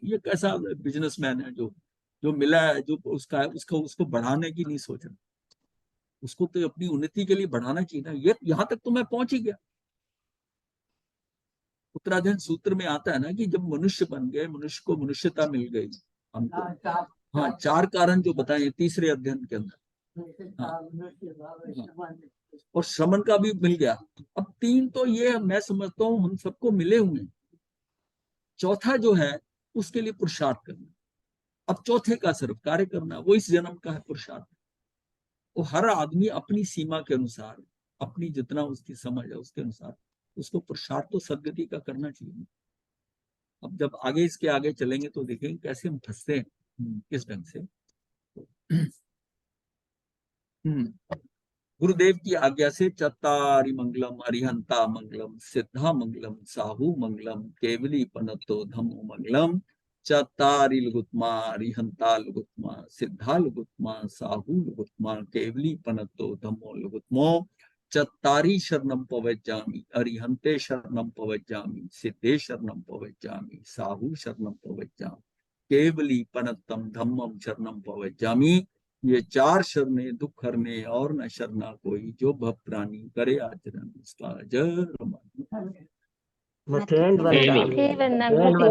ये कैसा बिजनेसमैन है जो जो मिला है, जो उसका है, उसको बढ़ाने की नहीं सोच रहा। उसको तो अपनी उन्नति के लिए बढ़ाना चाहिए ना। ये यहाँ तक तो मैं पहुंच ही गया। उत्तराधीन सूत्र में आता है ना कि जब मनुष्य बन गए, मनुष्य को मनुष्यता मिल गई हमको। हाँ, 4 कारण जो बताए तीसरे अध्ययन के अंदर। हाँ, और श्रमण का भी मिल गया। अब 3 तो ये मैं समझता हूँ हम सबको मिले हुए हैं। चौथा जो है उसके लिए पुरुषार्थ करना। अब चौथे का सिर्फ कार्य करना, वो इस जन्म का है पुरुषार्थ। वो हर आदमी अपनी सीमा के अनुसार, अपनी जितना उसकी समझ है उसके अनुसार उसको पुरुषार्थ तो सदगति का करना चाहिए। अब जब आगे इसके आगे चलेंगे तो देखेंगे कैसे हम फंसते हैं किस ढंग से। गुरुदेव की आज्ञा से चत्तारि मंगलम अरिहंता मंगलम सिद्धा मंगलम साहू मंगलम केवली पनतो धम्मो मंगलम चत्तारि लुगुत्मा अरिहंता लुगुत्मा सिद्धा लुगुत्मा साहू लुगुत्मा केवली पनतो धम्मो लुगुत्मो चत्तारि शरणम पवज्जामि अरिहंते शरणम पवज्जामि सिद्धे शरणम पवज्जामि साहू शरणम पवज्जामि केवली पनत्तम धम्मम शरणम पवज्जामि। ये 4 शरणे दुख हरने और न शरणा कोई, जो भव प्राणी करे आचरण उसका जय रमान। मथेंड वंदना